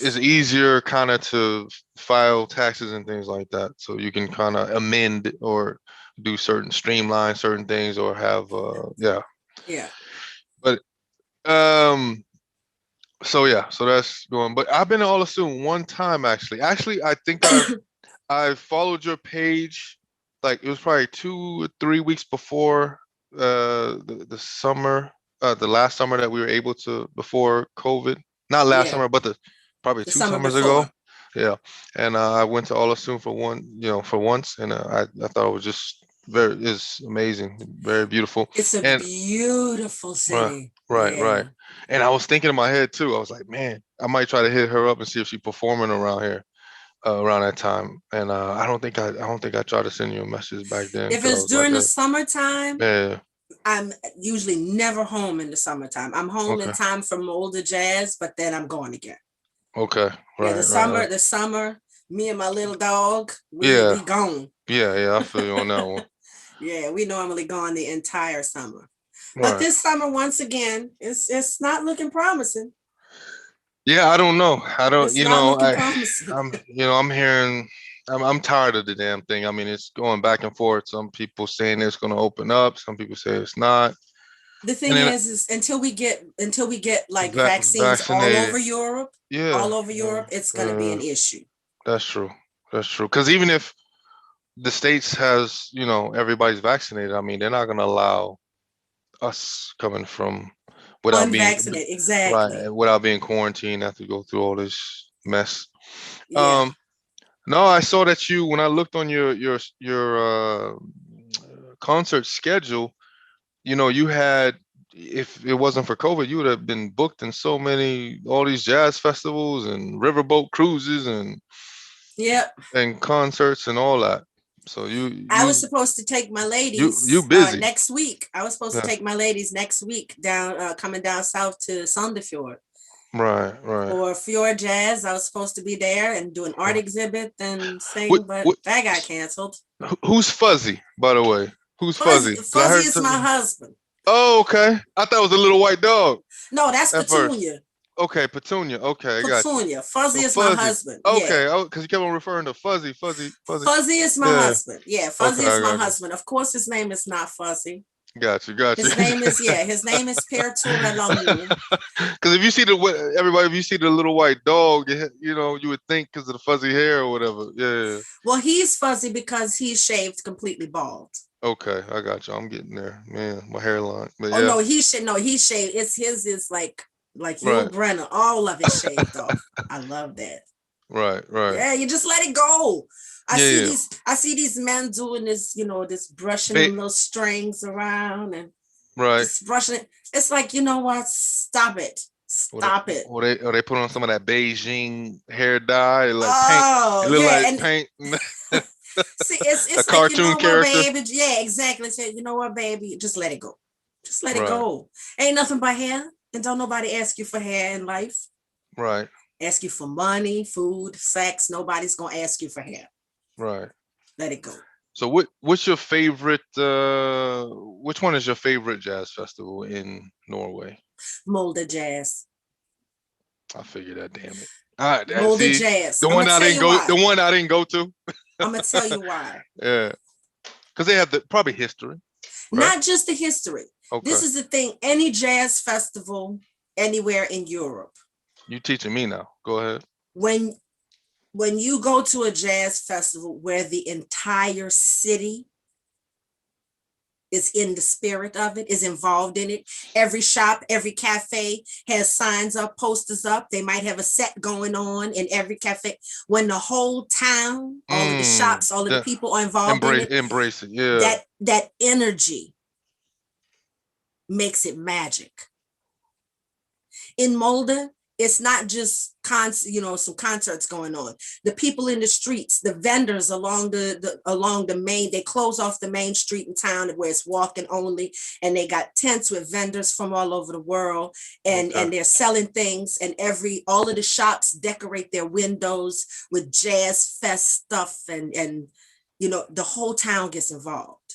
It's easier kind of to file taxes and things like that, so you can kind of amend or do certain streamline certain things or have yeah. yeah. But um so yeah, so that's going. But I've been to Ålesund one time actually. Actually, I think I followed your page, like it was probably 2 or 3 weeks before the summer, the last summer that we were able to, before COVID. Not last Yeah, summer, but the probably the two summer summers ago. before. Yeah, and I went to Ålesund for one, for once, and I thought it was just very is amazing, very beautiful, It's a and beautiful right, city. right. Yeah. And I was thinking in my head too. I was like, man, I might try to hit her up and see if she's performing around here around that time. And I don't think I tried to send you a message back then If because I it's was like, during the summertime, yeah, I'm usually never home in the summertime. I'm home in okay, time for Molder Jazz, but then I'm gone again. okay, Yeah, right. the summer, me and my little dog, we Yeah, gone. yeah. I feel you on that one. Yeah, we normally gone the entire summer. But Right. this summer, once again, it's not looking promising. Yeah, I don't know. I don't. It's not looking promising. I'm hearing. I'm tired of the damn thing. I mean, it's going back and forth. Some people saying it's going to open up. Some people say it's not. The And thing then is until we get like vaccines vaccinated. all Yeah, over Europe, it's gonna be an issue. that's true. That's true. Because even if the states has, everybody's vaccinated, I mean, they're not going to allow us coming from without being Unvaccinated, exactly. right, without being quarantined, have to go through all this mess. Yeah. Um, no, I saw that you when I looked on concert schedule, you had, if it wasn't for COVID, you would have been booked in so many, all these jazz festivals and riverboat cruises Yep. and concerts and all that. So I was supposed to take my you ladies busy. next week. I was supposed to Yeah. take my ladies next week down coming down south to Sandefjord Right. for Fjord Jazz. I was supposed to be there and do an art exhibit and What, sing, but what, that got canceled. who's Fuzzy, by the way? Who's Fuzzy, Fuzzy? 'Cause I Fuzzy heard is my some. husband. Oh, okay. I thought it was a little white dog No, that's at first. Petunia. Okay, Petunia. Okay, I got you. Petunia. Fuzzy So is my Fuzzy. husband. Yeah. Okay, because you kept on referring to Fuzzy. Fuzzy is my Yeah. husband. Yeah, Okay, Fuzzy is I my got you. husband. Of course, his name is not Fuzzy. Got you. His name is Boutté Langlo. Because if you see if you see the little white dog, you would think because of the fuzzy hair or whatever. Yeah. Well, he's fuzzy because he's shaved completely bald. Okay, I got you. I'm getting there, man. My hairline, but Oh yeah. no, he shaved. It's his is like Yul Right. Brenner, all of it shaved off. I love that. Right. Yeah, you just let it go. I see these men doing this, this brushing them little strings around and right. just brushing it. It's like, you know what? Stop it. Stop it. Or they put on some of that Beijing hair dye, like paint. Oh, It look yeah. like And paint. see, it's A like, cartoon what, character. baby? Yeah, exactly. Say, you know what, baby? Just let it go. Just let it Right. go. Ain't nothing but hair. And don't nobody ask you for hair in life. Right. Ask you for money, food, sex. Nobody's gonna ask you for hair. Right. Let it go. So what's your favorite? Which one is your favorite jazz festival in Norway? Molde Jazz. I figured that. Damn it! All right, Molde see Jazz. the I'm one gonna I tell didn't you go. why. The one I didn't go to. I'm gonna tell you why. Yeah, because they have probably history. Right? Not just the history. Okay. This is the thing. Any jazz festival anywhere in Europe. You teaching me now. Go ahead. When you go to a jazz festival where the entire city is in the spirit of it, is involved in it. Every shop, every cafe has signs up, posters up. They might have a set going on in every cafe. When the whole town, all of the shops, all of the people are involved in it. Embrace it. Yeah. That energy makes it magic. In Molde, it's not just some concerts going on. The people in the streets, the vendors along the main, they close off the main street in town where it's walking only, and they got tents with vendors from all over the world, and they're selling things, and all of the shops decorate their windows with jazz fest stuff, and the whole town gets involved.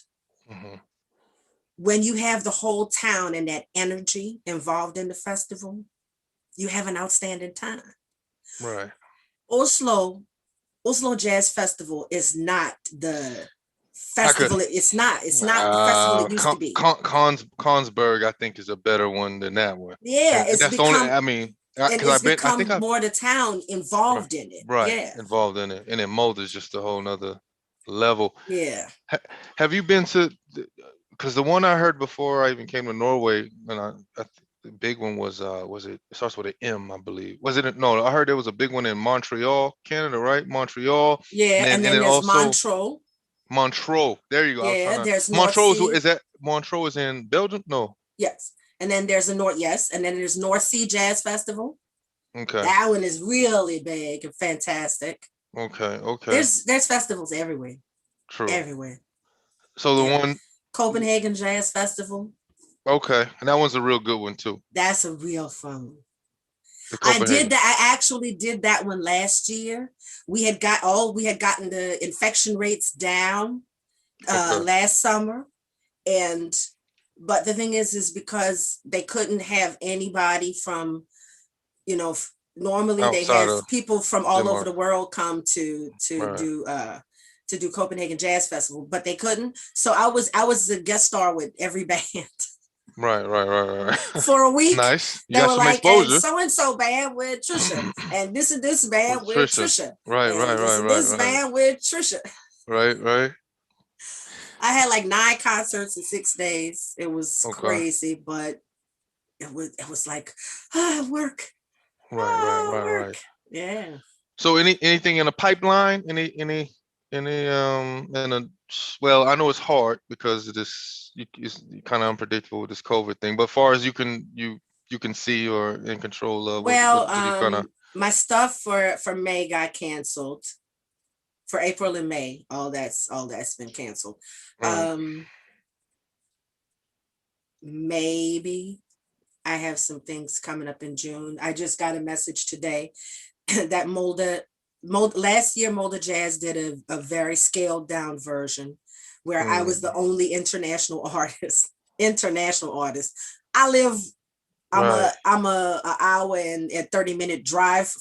Mm-hmm. When you have the whole town and that energy involved in the festival, you have an outstanding time. Right. Oslo Jazz Festival is not the festival. It's not the festival it used to be. Consberg, I think, is a better one than that one. Yeah, and that's become. The only, I mean, it's become more the town involved in it. Right. Yeah. Involved in it. And then Molde is just a whole nother level. Yeah. Have you been to? Because the one I heard before I even came to Norway, and the big one was it starts with an M, I believe. Was it? No, I heard there was a big one in Montreal, Canada, right? Montreal. Yeah, and then there's Montreux. Montreux. There you go. Yeah, there's Montreux. Is that Montreux is in Belgium? No. Yes, and then there's and then there's North Sea Jazz Festival. Okay. That one is really big and fantastic. Okay. There's festivals everywhere. True. Everywhere. So the one Copenhagen Jazz Festival. Okay, and that one's a real good one too. That's a real fun one. I did that. I actually did that one last year. We had gotten the infection rates down last summer, but the thing is because they couldn't have anybody from, normally they have people from all over the world come to do Copenhagen Jazz Festival, but they couldn't. So I was a guest star with every band. Right. For a week. Nice. They were like, and so band with Tricia, and this band with Tricia. Right. This band with Tricia. Right. I had like 9 concerts in 6 days. It was crazy, but it was like work. Right. Yeah. So anything in the pipeline? Well, I know it's hard because of this. It's kind of unpredictable with this COVID thing. But as far as you can see or in control of, my stuff for May got canceled. For April and May, all that's been canceled. Maybe I have some things coming up in June. I just got a message today that last year Molde Jazz did a very scaled down version where I was the only international artist. I'm a hour and 30-minute drive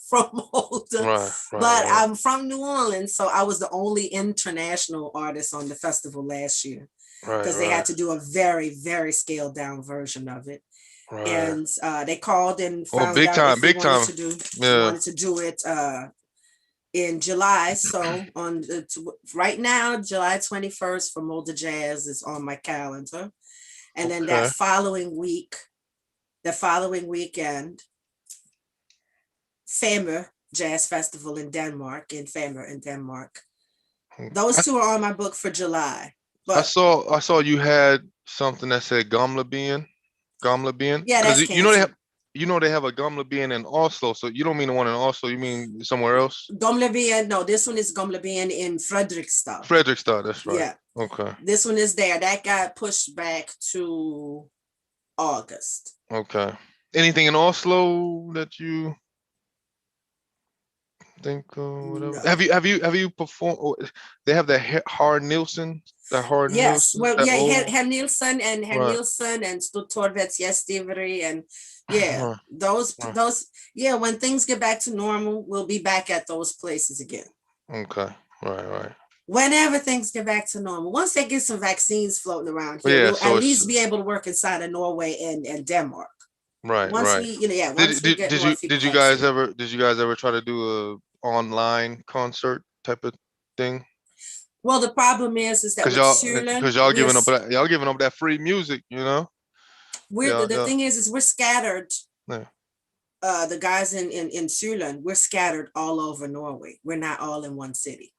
from Molde, but I'm from New Orleans, so I was the only international artist on the festival last year because they had to do a very, very scaled down version of it. And they called and found out if they wanted to do it in July. So right now, July 21st for Molde Jazz is on my calendar, and then that following weekend, Famer Jazz Festival in Denmark, in Femmer in Denmark. I, Those two are on my book for July. I But saw you had something that said Gamla Bien, yeah, because that's canceled. they have a Gamla Bien in Oslo. So you don't mean the one in Oslo, you mean somewhere else? Gamlebyen, no, this one is Gamlebyen in Fredrikstad. Fredrikstad, that's right. Yeah. Okay. This one is there. That got pushed back to August. Okay. Anything in Oslo that you think whatever? No. Have you performed? They have that Hard Nielsen, Yes. Well, that yeah, old. Herr Nielsen Right. and Stortorvets Gästgiveri and yeah, Right. Right. those yeah, when things get back to normal, we'll be back at those places again. Okay. Right. Whenever things get back to normal, once they get some vaccines floating around But here, yeah. we'll at So it's least be able to work inside of Norway and Denmark. Once right. we, once we get more people vaccinated. Did you guys ever try to do a online concert type of thing? Well, the problem is that with Surin, Y'all giving up that free music, you know? the Yeah. thing is we're scattered. Yeah. The guys in Surin, we're scattered all over Norway. We're not all in one city.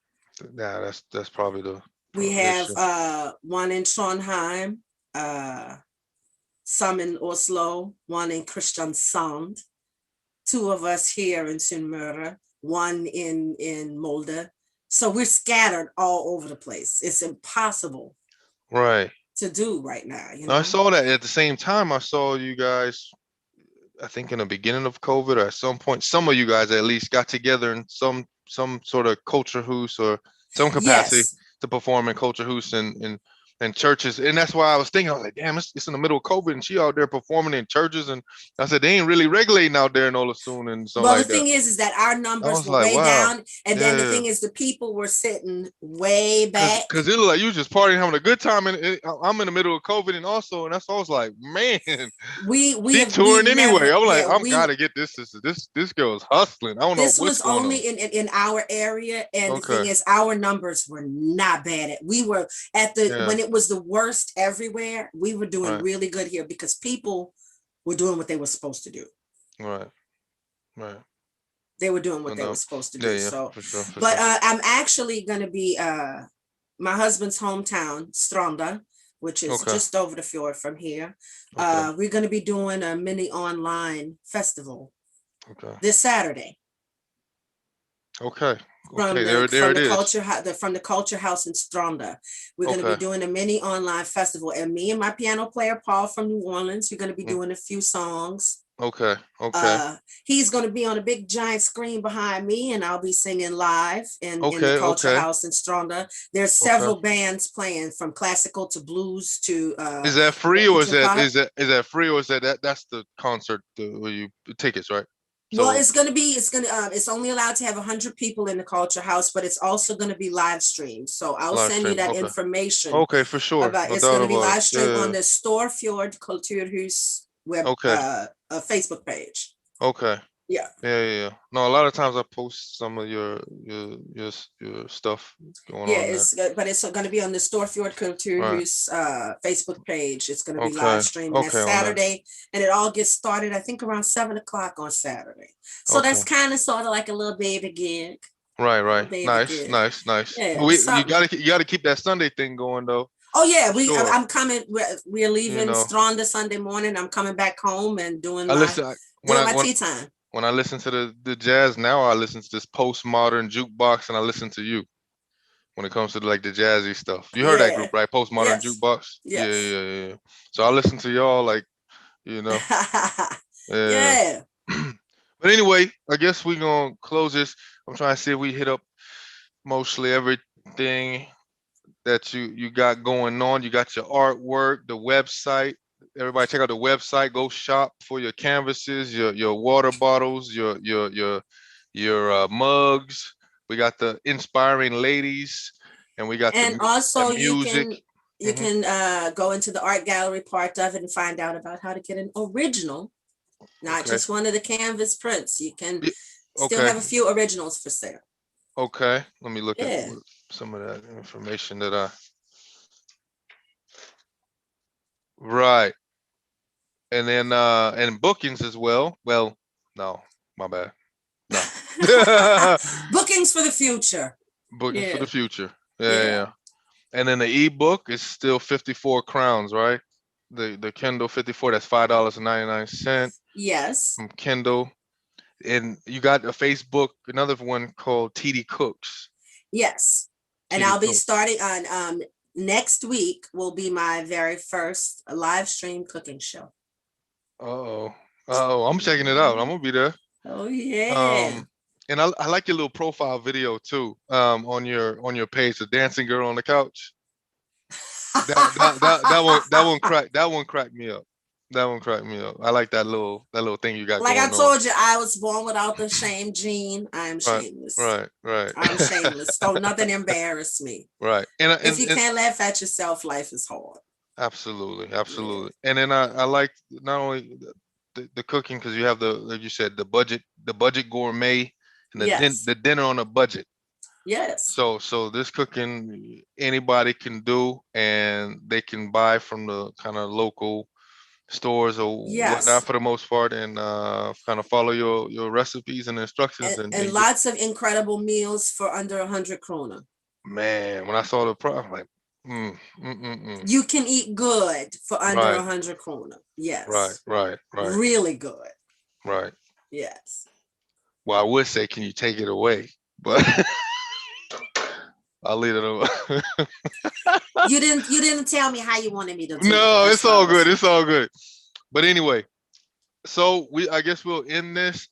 Yeah, that's probably We have issue. one in Trondheim, some in Oslo, one in Kristiansand, two of us here in Sunnmøre, one in Molde. So we're scattered all over the place. It's impossible Right. to do right now, I saw that at the same time. I saw you guys, I think in the beginning of COVID, or at some point, some of you guys at least got together in some sort of culture house or some capacity Yes. to perform in culture house and churches. And that's why I was thinking, I was like, damn, it's in the middle of COVID and she out there performing in churches. And I said, they ain't really regulating out there in Ålesund and something Well, the like that. thing is that our I numbers was were like, way wow. down. And then the Yeah. thing is the people were sitting way back. Cause it looked like you just partying, having a good time, and I'm in the middle of COVID, and also, and that's why I was like, man, she touring anyway. I'm like, I'm gotta get this girl's hustling. I don't know this what's was going only on. in our area. And the thing Okay. is, our numbers were not bad. We were when it was the worst everywhere, we were doing really good here because people were doing what they were supposed to do. Right. They were doing what they were supposed to do. Yeah, so for sure. But I'm actually going to be my husband's hometown, Stranda, which is just over the fjord from here. We're going to be doing a mini online festival this Saturday. Okay. From the culture house in Stranda. We're going to be doing a mini online festival, and me and my piano player Paul from New Orleans, we're going to be doing a few songs. Okay. He's going to be on a big giant screen behind me, and I'll be singing live in the culture house in Stronda. There's several bands playing from classical to blues to is that free or is that free or is that's the concert where you tickets, right? So, well, it's only allowed to have 100 people in the culture house, but it's also going to be live streamed. So I'll send you that information. Okay, for sure. It's going to be live streamed on the Storfjord Kulturhus web Facebook page. Okay. Yeah. No, a lot of times I post some of your stuff going on there. But it's going to be on the Storfjord Kulturhus Facebook page. It's going to be live streamed next Saturday, and it all gets started, I think, around 7:00 on Saturday. So that's kind of sort of like a little baby gig. Right. Nice. Yeah, you gotta keep that Sunday thing going though. Oh yeah, I'm coming. We're leaving Stronda Sunday morning. I'm coming back home and doing my tea time. When I listen to the jazz now, I listen to this postmodern jukebox, and I listen to you when it comes to like the jazzy stuff. You heard that group, right? Postmodern jukebox. Yes. Yeah. So I listen to y'all, like, Yeah. But anyway, I guess we're gonna close this. I'm trying to see if we hit up mostly everything that you got going on. You got your artwork, the website. Everybody check out the website. Go shop for your canvases, your water bottles, your mugs. We got the inspiring ladies, and we got also the music. You can go into the art gallery part of it and find out about how to get an original, not just one of the canvas prints. You can still have a few originals for sale. Okay, let me look at some of that information that I. Right. And then and bookings as well. Well, no, my bad. No. Bookings for the future. Booking for Yeah. the future. Yeah, Yeah. yeah. And then the ebook is still 54 crowns, right? The Kindle 54, that's $5.99 Yes. from Kindle. And you got a Facebook, another one called Teedy Cooks. Yes. And Teedy I'll be Cooks. starting on next week will be my very first live stream cooking show. Uh-oh. Oh, I'm checking it out. I'm gonna be there. Oh yeah. And I like your little profile video too. On your page, the dancing girl on the couch. That one cracked me up. That one cracked me up. I like that little thing you got Like I going on. told you, I was born without the shame gene. I'm Right, shameless. right. I'm shameless. Don't nothing embarrass me. Right. If you can't laugh at yourself, life is hard. Absolutely, Yeah. absolutely. And then I like not only the cooking, because you have the, like you said, the budget gourmet, and Yes. the dinner on a budget. Yes. So this cooking anybody can do, and they can buy from the kind of local stores or whatnot Yes. for the most part, and kind of follow your recipes and instructions, And and get, lots of incredible meals for under 100 krona. man, when I saw the price, I'm like, You can eat good for under right, 100 krona. right, Yes. right, right, Really good. right. Yes. Well, I would say, can you take it away? But I'll leave it alone. You didn't tell me how you wanted me to do it. No, That's it's what I all was good. saying. It's all good. But anyway, so I guess we'll end this.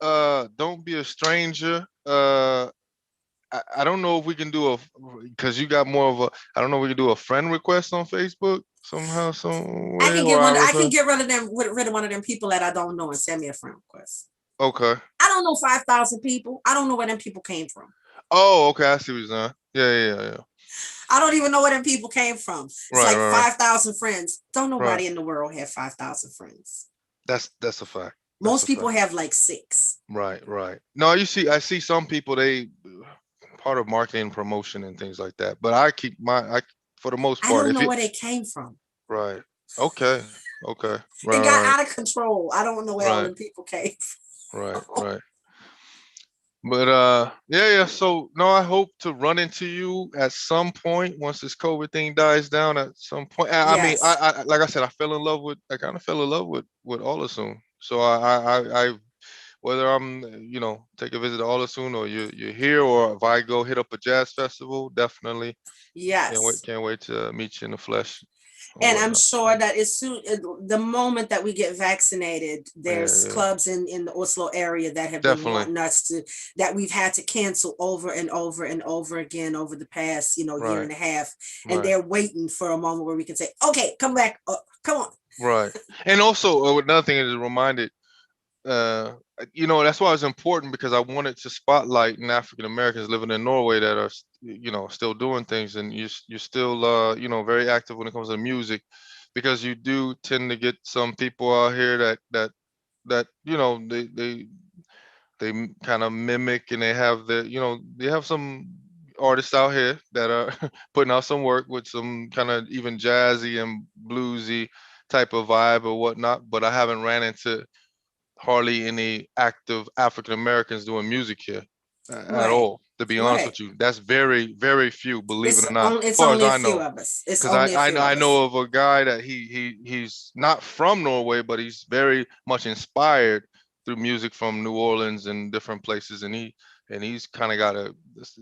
Don't be a stranger. I don't know if we can do a, because you got more of a, I don't know if we can do a friend request on Facebook somehow, some I way, can or get one. our I can request. get rid of one of them people that I don't know and send me a friend request. Okay. I don't know 5,000 people. I don't know where them people came from. Oh, okay. I see what you're saying. Yeah. I don't even know where them people came from. It's Right, like right, 5,000 friends. Don't right. nobody in the world have 5,000 friends. That's a fact. That's Most a people fact. have like 6. Right. No, I see some people, they part of marketing, promotion, and things like that. But I for the most I part, don't if know it, where they came from. right. Okay. It got Right. out of control. I don't know where all Right. them people came Right. from. Right. But yeah. So no, I hope to run into you at some point once this COVID thing dies down. At some point, I mean, Yes. I like I said, I kind of fell in love with Ålesund. So I whether I'm, take a visit to Ålesund, or you're here, or if I go hit up a jazz festival, definitely Yes. can't wait to meet you in the flesh or And I'm whatnot. sure that as soon the moment that we get vaccinated, there's Yeah. clubs in the Oslo area that have been Definitely. wanting us to, that we've had to cancel over and over and over again over the past, year Right. and a half. And Right. they're waiting for a moment where we can say, okay, come back. Come on. Right. And also, another thing is reminded, uh, that's why it's important, because I wanted to spotlight African Americans living in Norway that are, still doing things, and you're still, very active when it comes to music, because you do tend to get some people out here that they kind of mimic, and they have they have some artists out here that are putting out some work with some kind of even jazzy and bluesy type of vibe or whatnot, but I haven't ran into hardly any active African Americans doing music here at Right. all. To be honest Right. with you, that's very, very few, believe it or not, as It's far as only a I few know. of us. It's Because only a few I of us. know of a guy that he's not from Norway, but he's very much inspired through music from New Orleans and different places, and he's kind of got a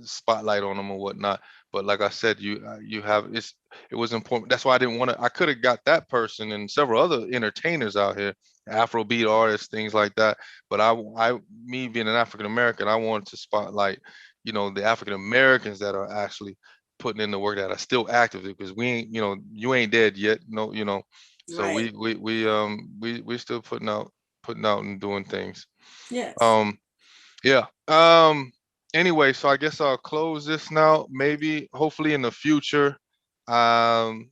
spotlight on him or whatnot. But like I said, you have it was important. That's why I didn't want to. I could have got that person and several other entertainers out here, Afrobeat artists, things like that. But me being an African American, I wanted to spotlight, the African Americans that are actually putting in the work, that are still active, because we ain't, you ain't dead yet. No, so Right. we still putting out and doing things. Yes. Um, yeah. Anyway, so I guess I'll close this now. Maybe, hopefully, in the future, um,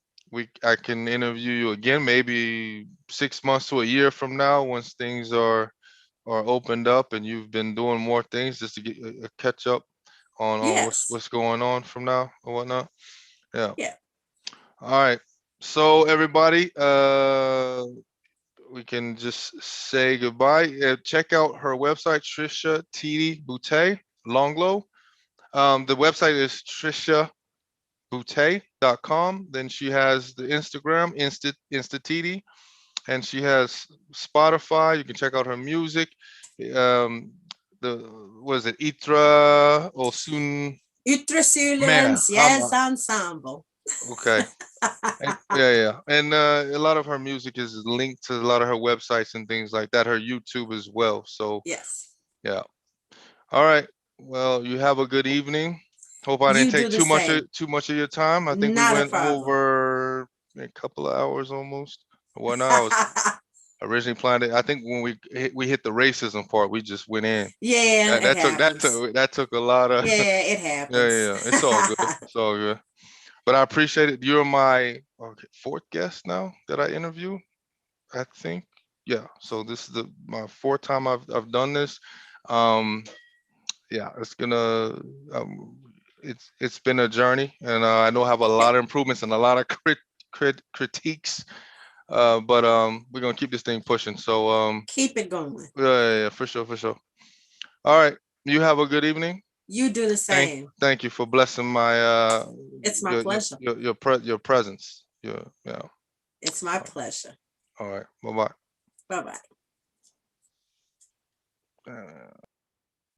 I can interview you again. Maybe 6 months to a year from now, once things are opened up and you've been doing more things, just to get a catch up on Yes. what's going on from now or whatnot. Yeah. Yeah. All right. So everybody, we can just say goodbye. Check out her website, Tricia Teedy Boutté Langlo. The website is triciaboutte.com. Then she has the Instagram, Insta and she has Spotify. You can check out her music. Um, the what is it? Itra Olsun Mera. Yttersulens Jazz Ensemble. Okay. Yeah. And a lot of her music is linked to a lot of her websites and things like that. Her YouTube as well. So Yes. yeah. All right. Well, you have a good evening. Hope I didn't You take do the same. too much of your time. I think we Not a went problem. over a couple of hours almost. Whatnot. I was originally planned it. I think when we hit the racism part, we just went in. Yeah, it That happens. took a lot of. Yeah, it happens. Yeah. It's all good. It's all good. But I appreciate it. You're my fourth guest now that I interview. I think. Yeah. So this is my fourth time I've done this. Um, yeah, um, it's been a journey, and I know I have a lot of improvements and a lot of critiques. But we're gonna keep this thing pushing. So Keep it going. yeah, for sure, for sure. All right, you have a good evening. You do the same. Thank you for blessing my It's my pleasure. your presence. Yeah. It's my pleasure. All right. Bye bye. Bye-bye.